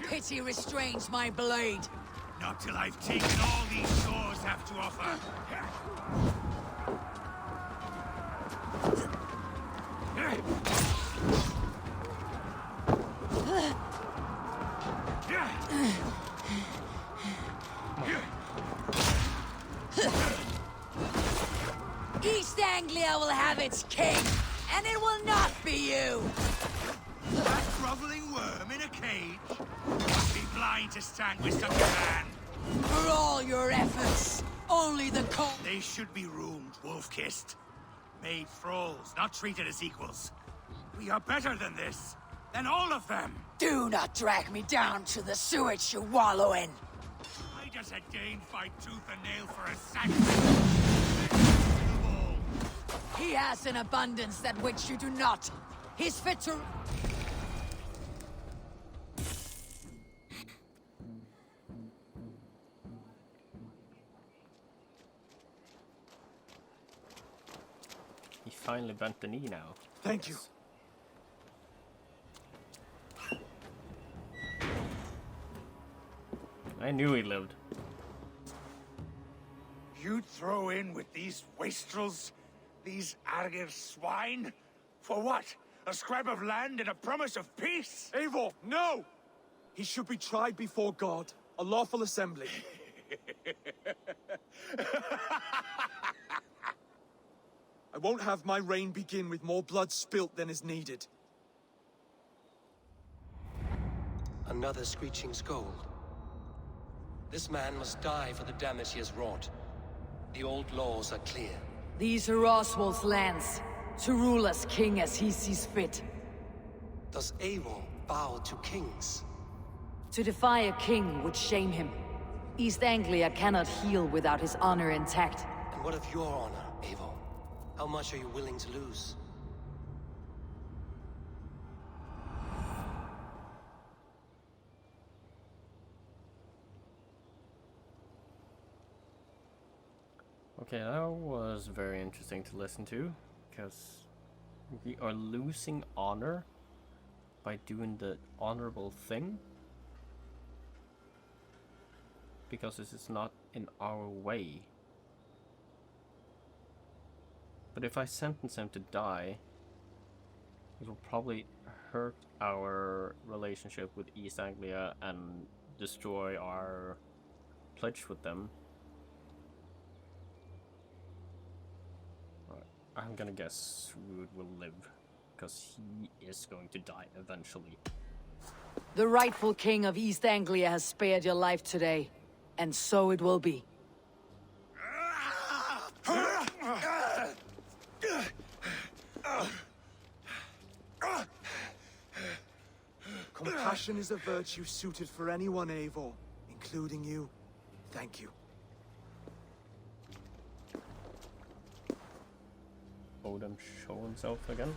D: pity restrains my blade.
I: Not till I've taken all these swords have to offer.
D: East Anglia will have its king, and it will not be you!
I: That groveling worm in a cage? Must be blind to stand with such a man.
D: For all your efforts, only the cold...
I: They should be roomed, wolf-kissed. Made thralls, not treated as equals. We are better than this. Than all of them.
D: Do not drag me down to the sewage you wallow in.
I: Why does a Dane fight tooth and nail for a sack?
D: He has an abundance that which you do not. He's fit to...
A: He finally bent the knee now.
C: Thank you.
A: I knew he lived.
I: You'd throw in with these wastrels? These Argir swine? For what? A scrap of land and a promise of peace?
C: Eivor, no! He should be tried before God, a lawful assembly. I won't have my reign begin with more blood spilt than is needed.
N: Another screeching scold. This man must die for the damage he has wrought. The old laws are clear.
B: These are Oswald's lands, to rule as king as he sees fit.
N: Does Eivor bow to kings?
B: To defy a king would shame him. East Anglia cannot heal without his honor intact.
N: And what of your honor, Eivor? How much are you willing to lose?
A: Okay, that was very interesting to listen to, because we are losing honor by doing the honorable thing, because this is not in our way. But if I sentence him to die, it will probably hurt our relationship with East Anglia and destroy our pledge with them. I'm gonna guess Ruud will live, because he is going to die eventually.
B: The rightful king of East Anglia has spared your life today, and so it will be.
C: Compassion is a virtue suited for anyone, Eivor, including you. Thank you.
A: Odin show himself again.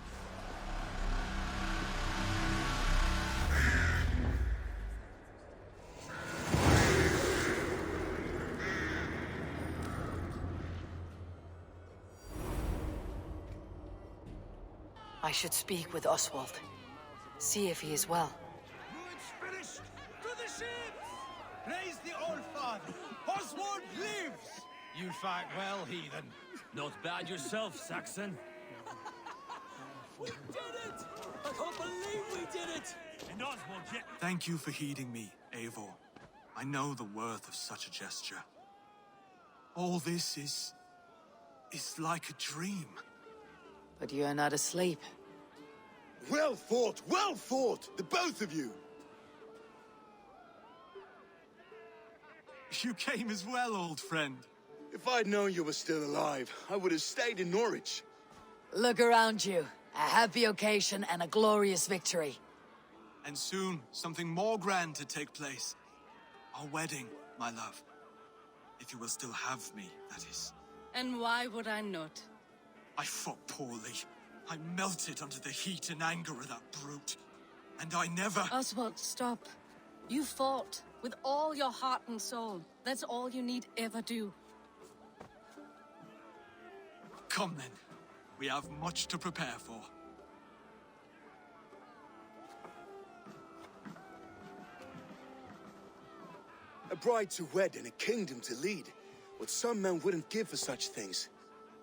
B: I should speak with Oswald. See if he is well.
O: It's finished! To the ships! Praise the Old Father! Oswald lives! You fight well, heathen.
L: Not bad yourself, Saxon.
H: We did it! I can't believe we did it!
L: And Oswald,
C: Thank you for heeding me, Eivor. I know the worth of such a gesture. All this is like a dream.
B: But you are not asleep.
F: Well fought, the both of you!
C: You came as well, old friend.
F: If I'd known you were still alive, I would have stayed in Norwich.
B: Look around you. A happy occasion and a glorious victory.
C: And soon, something more grand to take place. Our wedding, my love. If you will still have me, that is.
P: And why would I not?
C: I fought poorly. I melted under the heat and anger of that brute. And I never...
P: Oswald, stop. You fought with all your heart and soul. That's all you need ever do.
C: Come then. We have much to prepare for.
F: A bride to wed and a kingdom to lead. What some men wouldn't give for such things.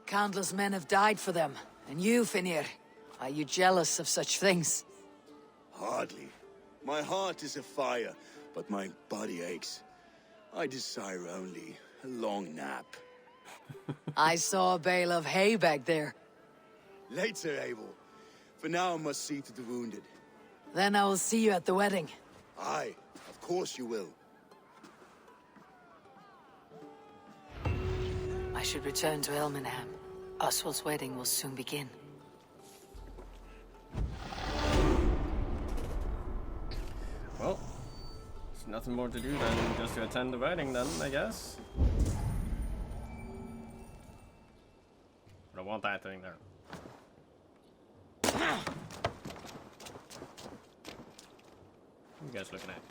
B: Countless men have died for them. And you, Finir, are you jealous of such things?
F: Hardly. My heart is afire, but my body aches. I desire only a long nap.
B: I saw a bale of hay back there.
F: Later, Abel. For now, I must see to the wounded.
B: Then I will see you at the wedding.
F: Aye, of course you will.
B: I should return to Elmenham. Oswald's wedding will soon begin.
A: Well, there's nothing more to do than just to attend the wedding then, I guess. I don't want that thing there. What are you guys looking at?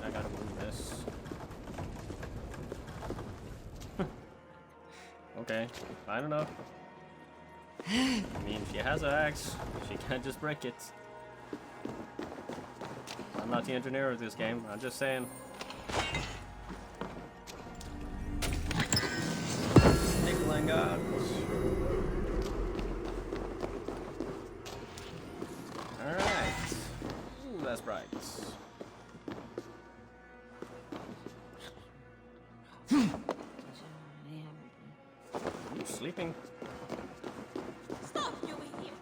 A: I gotta move this. Okay, fine enough. I mean, she has an axe. She can't just break it. I'm not the engineer of this game. I'm just saying. Nickling God. Alright. Ooh, that's bright. Ooh, sleeping.
G: Stop, you idiot!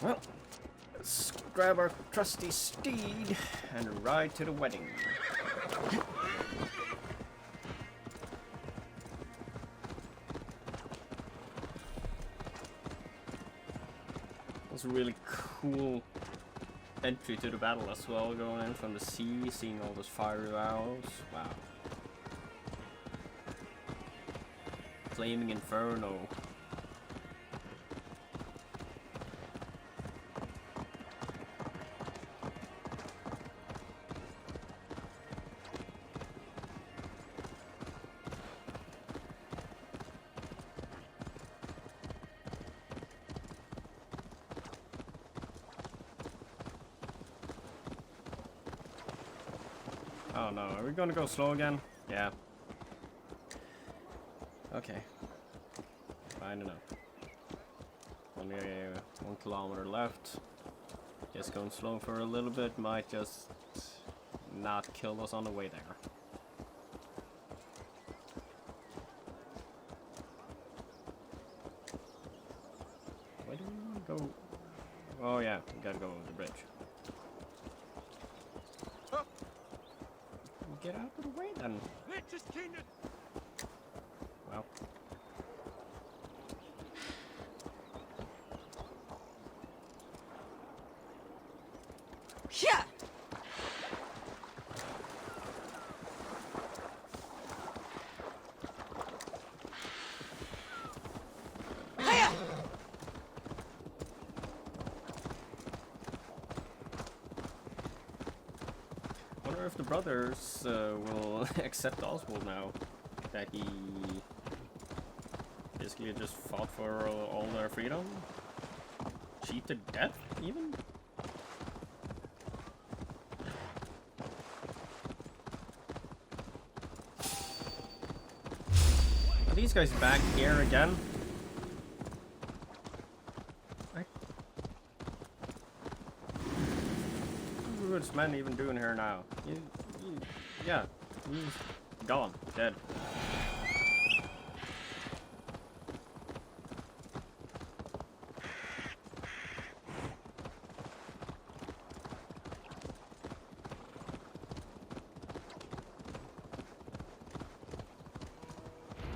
A: Well, let's grab our trusty steed and ride to the wedding. It's a really cool entry to the battle as well, going in from the sea, seeing all those fiery arrows. Wow. Flaming Inferno. Oh no, are we gonna go slow again? Yeah. Okay. Fine enough. Only 1 kilometer left. Just going slow for a little bit might just not kill us on the way there. Where do we go? Oh yeah, we gotta go over the bridge. Get out of the way then. Well.
D: Yeah.
A: Wonder if the brothers will accept Oswald now that he basically just fought for all their freedom, cheated death even. Are these guys back here again? What's man even doing here now? Yeah, he's gone, dead.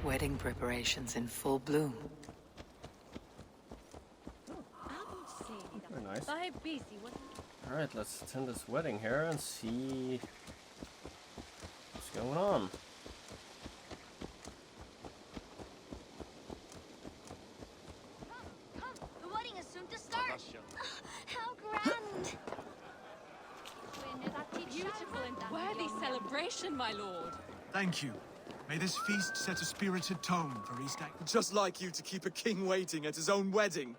B: Wedding preparations in full bloom.
A: Very nice. Alright, let's attend this wedding here and see what's going on.
J: The wedding is soon to start. How grand!
G: celebration, my lord.
C: Thank you. May this feast set a spirited tone for East Anglia. Just like you to keep a king waiting at his own wedding.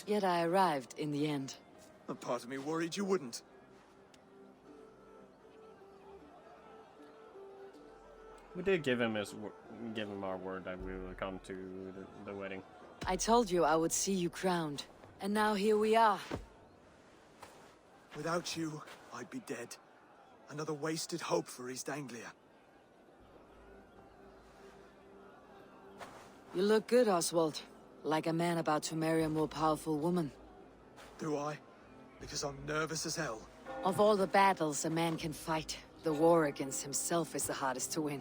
B: Yet I arrived in the end.
C: A part of me worried you wouldn't.
A: We did give him our word that we will come to the wedding.
B: I told you I would see you crowned, and now here we are.
C: Without you, I'd be dead. Another wasted hope for East Anglia.
B: You look good, Oswald. Like a man about to marry a more powerful woman.
C: Do I? Because I'm nervous as hell.
B: Of all the battles a man can fight, the war against himself is the hardest to win.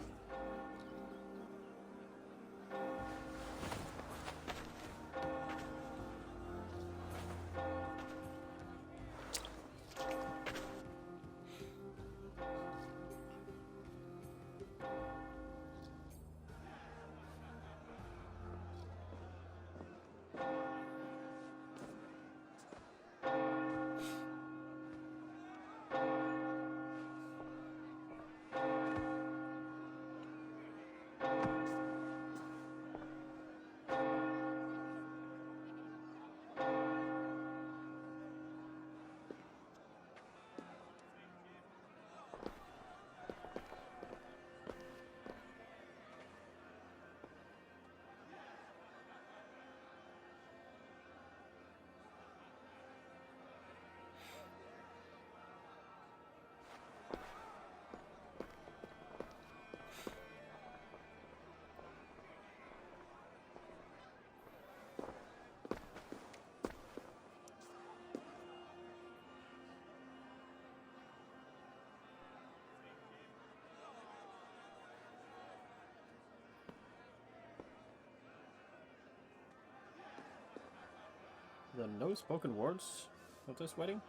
A: There are no spoken words at this wedding?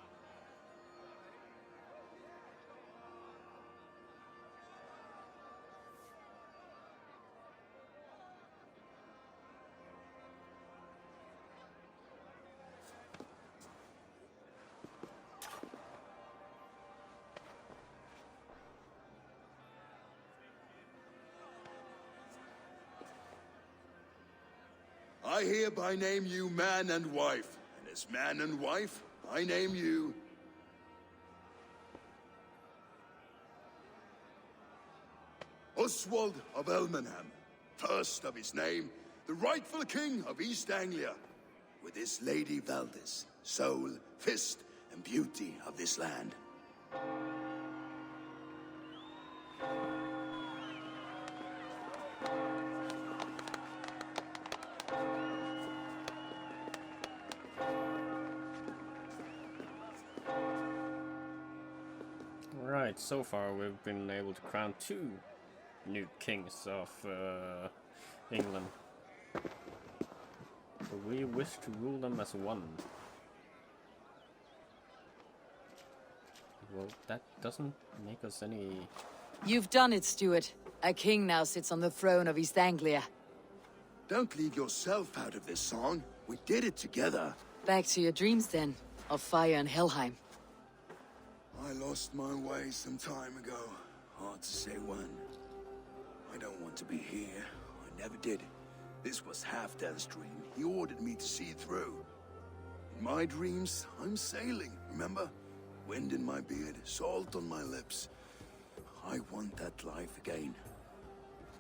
F: I hereby name you man and wife, and as man and wife, I name you... Oswald of Elmenham, first of his name, the rightful king of East Anglia, with his Lady Valdis, soul, fist, and beauty of this land.
A: Right, so far we've been able to crown 2 new kings of England. But we wish to rule them as one. Well, that doesn't make us any...
B: You've done it, Stuart. A king now sits on the throne of East Anglia.
F: Don't leave yourself out of this song. We did it together.
B: Back to your dreams then, of fire and Helheim.
F: I lost my way some time ago. Hard to say when. I don't want to be here. I never did. This was Halfdan's dream. He ordered me to see through. In my dreams, I'm sailing, remember? Wind in my beard, salt on my lips. I want that life again.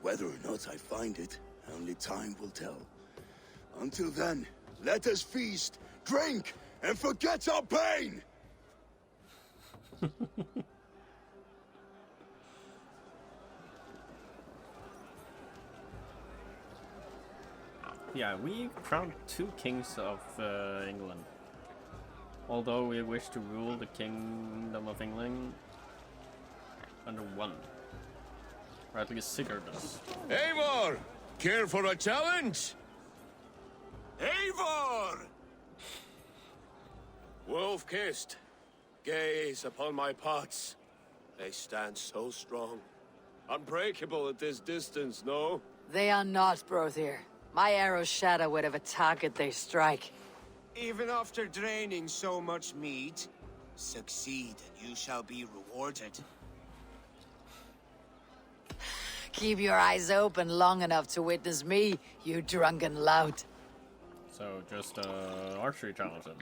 F: Whether or not I find it, only time will tell. Until then, let us feast, drink, and forget our pain!
A: Yeah, we crowned 2 kings of England. Although we wish to rule the Kingdom of England under one. Or at least Sigurd does.
Q: Eivor! Care for a challenge?
E: Eivor! Wolf-kissed, gaze upon my pots. They stand so strong. Unbreakable at this distance, no?
B: They are not, Brother. My arrows shatter whatever target they strike.
E: Even after draining so much meat, succeed and you shall be rewarded.
B: Keep your eyes open long enough to witness me, you drunken lout.
A: So just archery challenge then.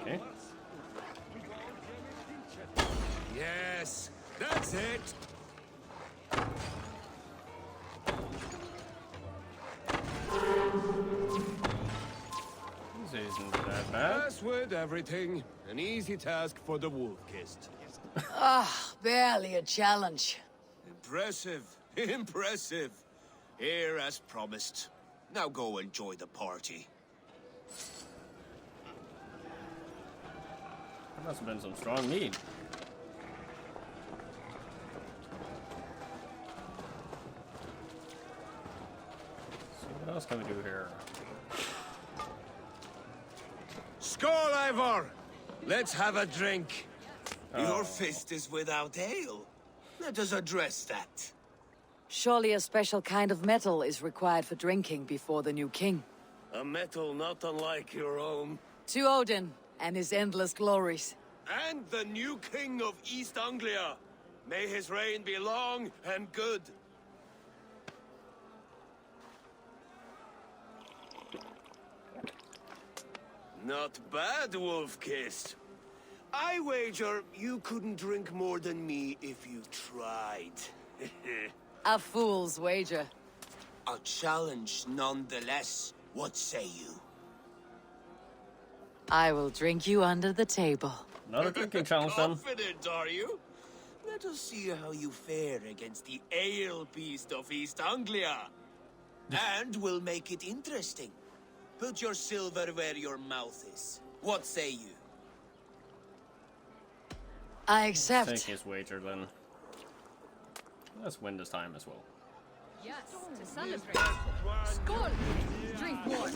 A: Okay.
E: Yes, that's it.
A: This isn't that bad.
E: As with everything, an easy task for the wolf-kissed.
B: Barely a challenge.
E: Impressive, impressive. Here as promised. Now go enjoy the party.
A: That must have been some strong meat. So what else can we do here?
E: Skål, Ivor! Let's have a drink. Your fist is without ale. Let us address that.
B: Surely a special kind of metal is required for drinking before the new king.
E: A metal not unlike your own.
B: To Odin and his endless glories.
E: And the new king of East Anglia. May his reign be long and good. Not bad, Wolf-Kissed. I wager you couldn't drink more than me if you tried.
B: A fool's wager.
E: A challenge nonetheless. What say you?
B: I will drink you under the table.
A: Not a drinking challenge then.
E: Confident, are you? Let us see how you fare against the ale beast of East Anglia. And we'll make it interesting. Put your silver where your mouth is. What say you?
B: I accept.
A: Take his wager then. Let's win this time as well.
P: Yes, to celebrate. Skål! Drink one.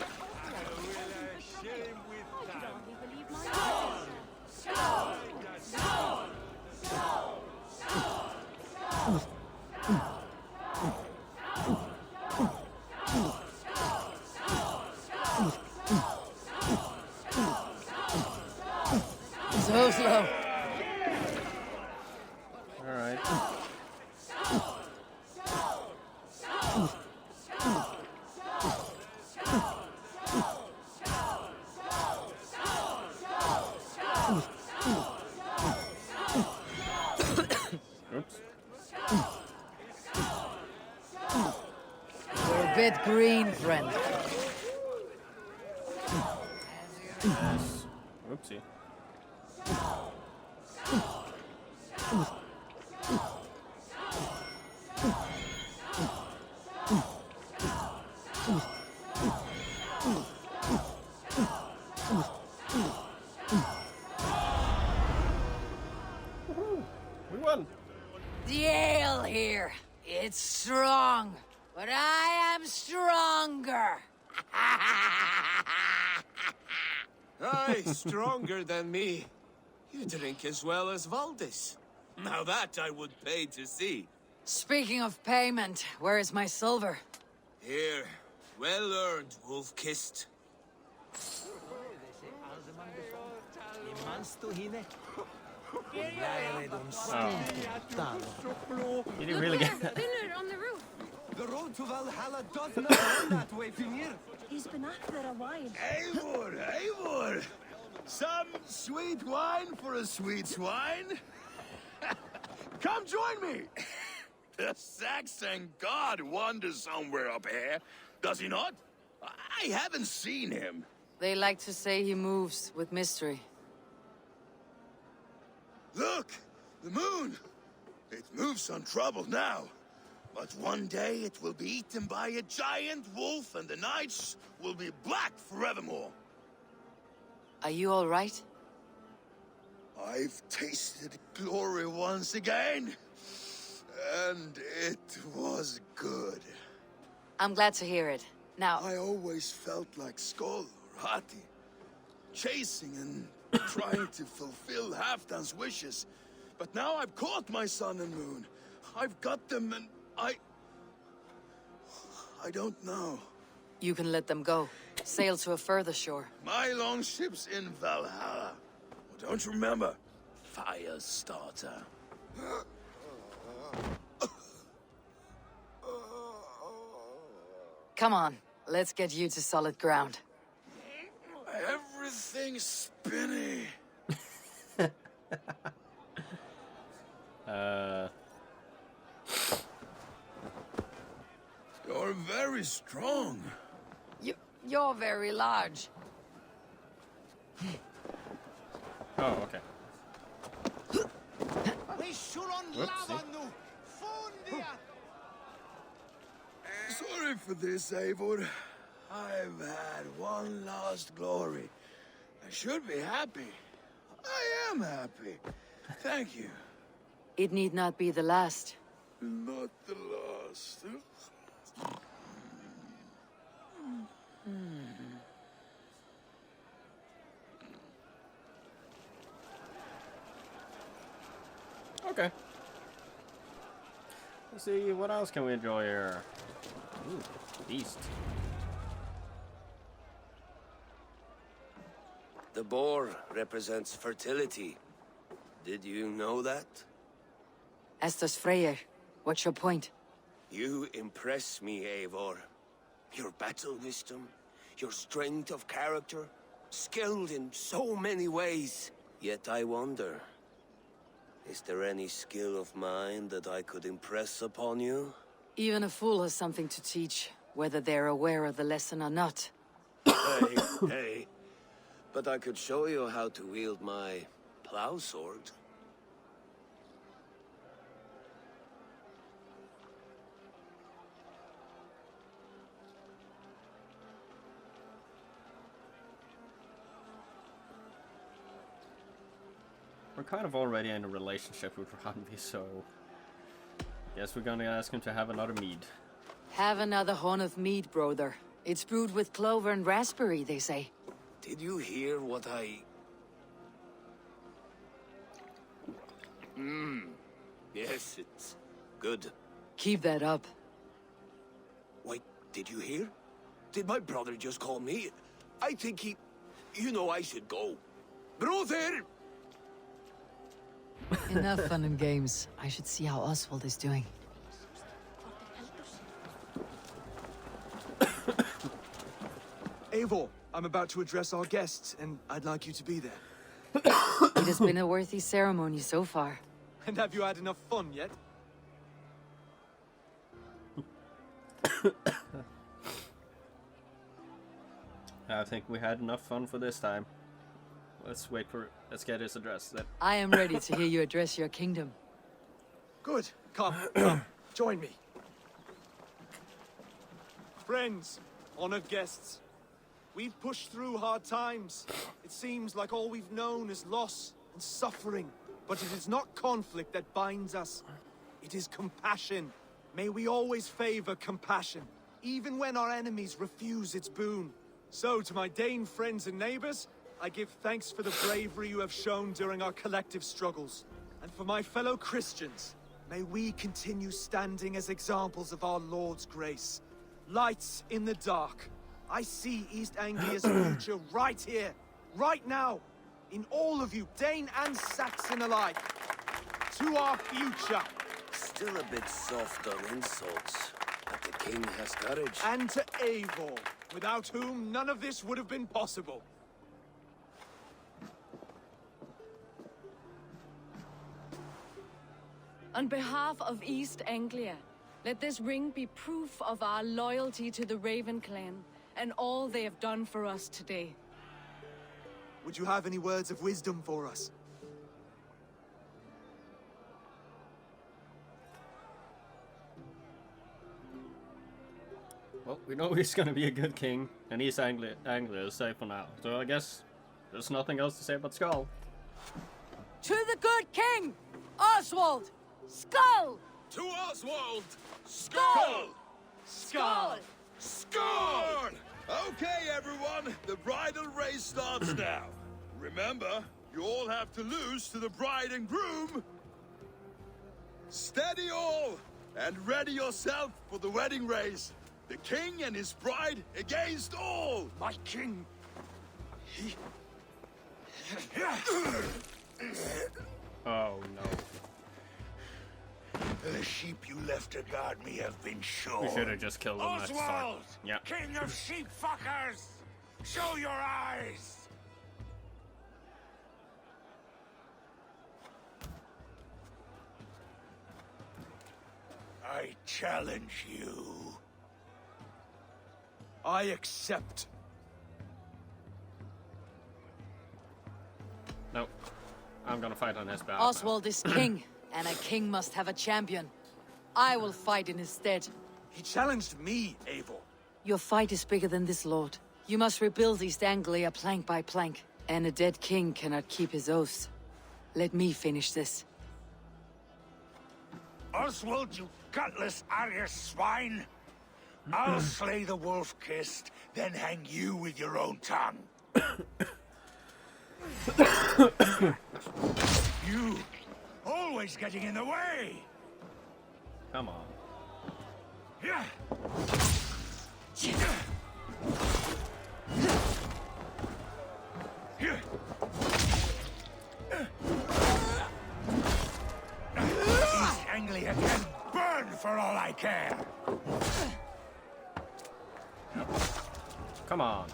B: So slow.
A: All right. Oops.
B: You're a bit green, friend.
A: Yes. Oopsie. We won.
B: The ale here. It's strong, but I am stronger.
E: Aye, stronger than me. You drink as well as Valdis. Now that I would pay to see.
B: Speaking of payment, where is my silver?
E: Here, well earned, Wolf-Kissed.
A: You didn't really get that.
P: Dinner on the roof.
O: The road to Valhalla does not run that way, Fimir.
P: He's been up there a while.
F: Eivor, Eivor! Some sweet wine for a sweet swine? Come join me! The Saxon god wanders somewhere up here, does he not? I haven't seen him.
B: They like to say he moves with mystery.
F: Look! The moon! It moves untroubled now. But one day it will be eaten by a giant wolf and the nights will be black forevermore.
B: Are you all right?
F: I've tasted glory once again. And it was good.
B: I'm glad to hear it. Now...
F: I always felt like Skoll or Hati. Chasing and trying to fulfill Halfdan's wishes. But now I've caught my sun and moon. I've got them and I don't know.
B: You can let them go. sail to a further shore.
F: My longship's in Valhalla. Well, don't you remember? Firestarter.
B: Come on, let's get you to solid ground.
F: Everything's spinny. You're very strong.
B: You're very large.
A: Oh, okay.
F: Sorry for this, Eivor. I've had one last glory. I should be happy. I am happy. Thank you.
B: It need not be the last.
F: Not the last.
A: Okay. Let's see, what else can we enjoy here? Ooh, beast.
R: The boar represents fertility. Did you know that?
B: Estes Freyr, what's your point?
R: You impress me, Eivor. Your battle wisdom, your strength of character, skilled in so many ways. Yet I wonder, is there any skill of mine that I could impress upon you?
B: Even a fool has something to teach, whether they're aware of the lesson or not.
R: Hey. But I could show you how to wield my plow sword.
A: We're kind of already in a relationship with Randvi, so guess we're gonna ask him to have another mead.
B: Have another horn of mead, brother. It's brewed with clover and raspberry, they say.
R: Did you hear what I... Yes, it's good.
B: Keep that up.
R: Wait, did you hear? Did my brother just call me? I think he... You know I should go. Brother!
B: Enough fun and games. I should see how Oswald is doing.
C: Eivor, I'm about to address our guests, and I'd like you to be there.
B: It has been a worthy ceremony so far.
C: And have you had enough fun yet?
A: I think we had enough fun for this time. Let's get his address then.
B: I am ready to hear you address your kingdom.
C: Good. Come, join me. Friends, honored guests, we've pushed through hard times. It seems like all we've known is loss and suffering. But it is not conflict that binds us. It is compassion. May we always favor compassion, even when our enemies refuse its boon. So, to my Dane friends and neighbors, I give thanks for the bravery you have shown during our collective struggles. And for my fellow Christians, may we continue standing as examples of our Lord's grace. Lights in the dark. I see East Anglia's future right here, right now, in all of you, Dane and Saxon alike. To our future.
R: Still a bit soft on insults, but the king has courage.
C: And to Eivor, without whom none of this would have been possible.
P: On behalf of East Anglia, let this ring be proof of our loyalty to the Raven clan and all they have done for us today.
C: Would you have any words of wisdom for us?
A: Well, we know he's gonna be a good king, and East Anglia is safe for now. So I guess there's nothing else to say but Skull.
D: To the good king, Oswald! Skull!
Q: To Oswald!
D: Skull!
Q: Skull! Skull! Okay, everyone, the bridal race starts now. Remember, you all have to lose to the bride and groom. Steady all, and ready yourself for the wedding race. The king and his bride against all!
C: My king! He...
A: Oh no.
I: The sheep you left to guard me have been shorn.
A: We should have just killed him at the start.
I: Oswald!
A: Yeah.
I: King of sheep fuckers! Show your eyes! I challenge you.
C: I accept.
A: No. I'm gonna fight on his behalf.
B: Oswald is king, and a king must have a champion. I will fight in his stead.
C: He challenged me, Eivor.
B: Your fight is bigger than this, Lord. You must rebuild East Anglia plank by plank, and a dead king cannot keep his oaths. Let me finish this.
I: Oswald, you gutless Arya swine! I'll slay the wolf-kissed, then hang you with your own tongue. You, always getting in the way!
A: Come on.
I: Yeah. East Anglia can burn for all I care!
A: Come on.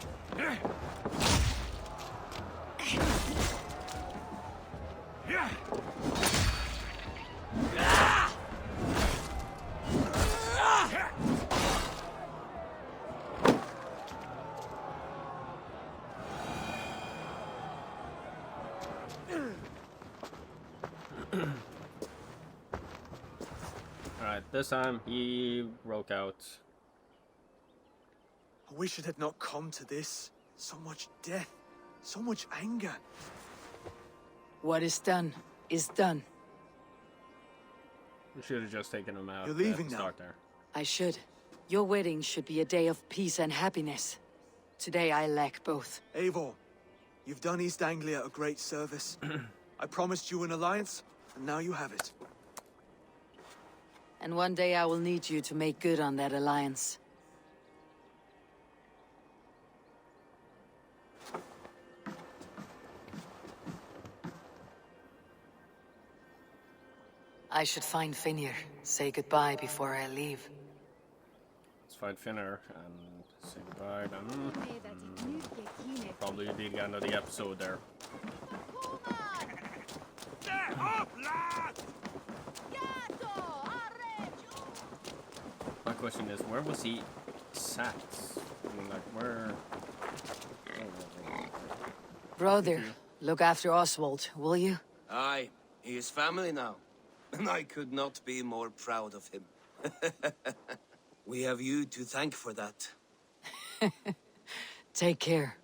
A: Alright, this time he broke out.
C: I wish it had not come to this. So much death, so much anger.
B: What is done is done.
A: We should have just taken him out.
C: You're leaving
A: at the
C: now.
A: start there.
B: I should. Your wedding should be a day of peace and happiness. Today I lack both.
C: Eivor, you've done East Anglia a great service. I promised you an alliance, and now you have it.
B: And one day I will need you to make good on that alliance. I should find Finir. Say goodbye before I leave.
A: Let's fight Finner and say goodbye then. Probably the end of the episode there. My question is, where was he sat? I mean, like, where...
B: Brother, look after Oswald, will you?
R: Aye, he is family now. And I could not be more proud of him. We have you to thank for that.
B: Take care.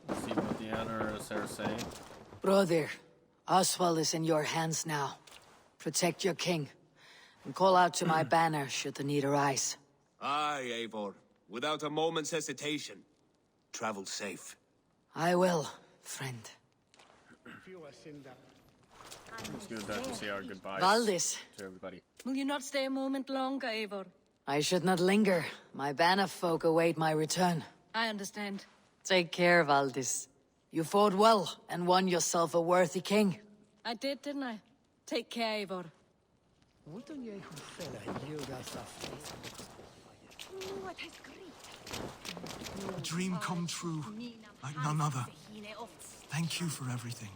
A: Let's see what the others are saying.
B: Brother, Oswald is in your hands now. Protect your king. And call out to my banner should the need arise.
R: Aye, Eivor. Without a moment's hesitation. Travel safe.
B: I will, friend.
A: It's good that we say our goodbyes
B: Valdis.
A: to everybody.
P: Will you not stay a moment longer, Eivor?
B: I should not linger. My banner folk await my return.
P: I understand.
B: Take care, Valdis. You fought well and won yourself a worthy king.
P: I did, didn't I? Take care, Eivor.
C: A dream come true, like none other. Thank you for everything.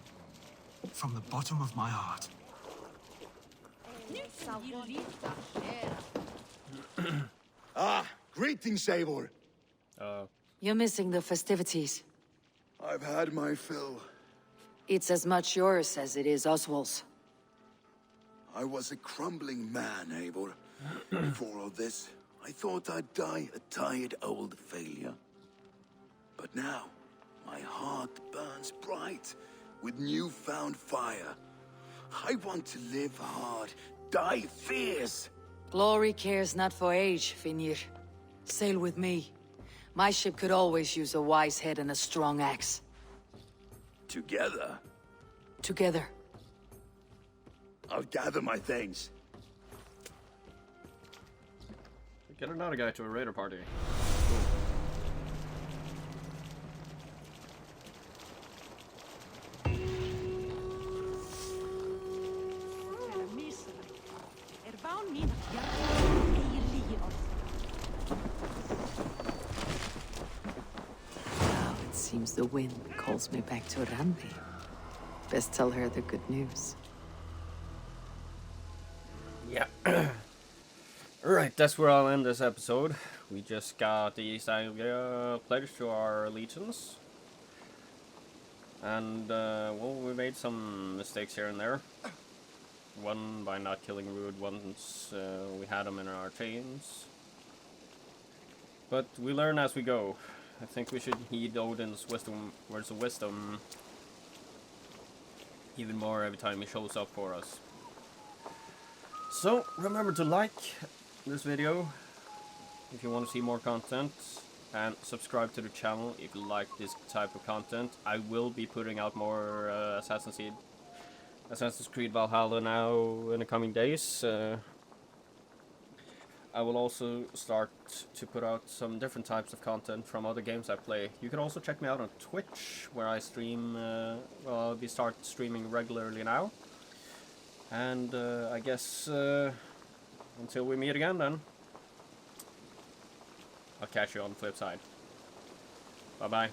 C: From the bottom of my heart.
F: Greetings, Eivor.
B: You're missing the festivities.
F: I've had my fill.
B: It's as much yours as it is Oswald's.
F: I was a crumbling man, Eivor. Before all this, I thought I'd die a tired old failure. But now, my heart burns bright with newfound fire. I want to live hard, die fierce.
B: Glory cares not for age, Finir. Sail with me. My ship could always use a wise head and a strong axe.
F: Together?
B: Together.
F: I'll gather my things.
A: Get another guy to a raider party.
B: Now it seems the wind calls me back to Randi. Best tell her the good news.
A: Yeah. Alright, that's where I'll end this episode. We just got the East Anglia pledged to our allegiance. And, well, we made some mistakes here and there. One by not killing Rude once we had him in our chains. But we learn as we go. I think we should heed Odin's wisdom, words of wisdom, even more every time he shows up for us. So, remember to like this video if you want to see more content, and subscribe to the channel if you like this type of content. I will be putting out more Assassin's Creed Valhalla now in the coming days. I will also start to put out some different types of content from other games I play. You can also check me out on Twitch, where I stream, well, I'll be start streaming regularly now. And I guess until we meet again then, I'll catch you on the flip side. Bye bye.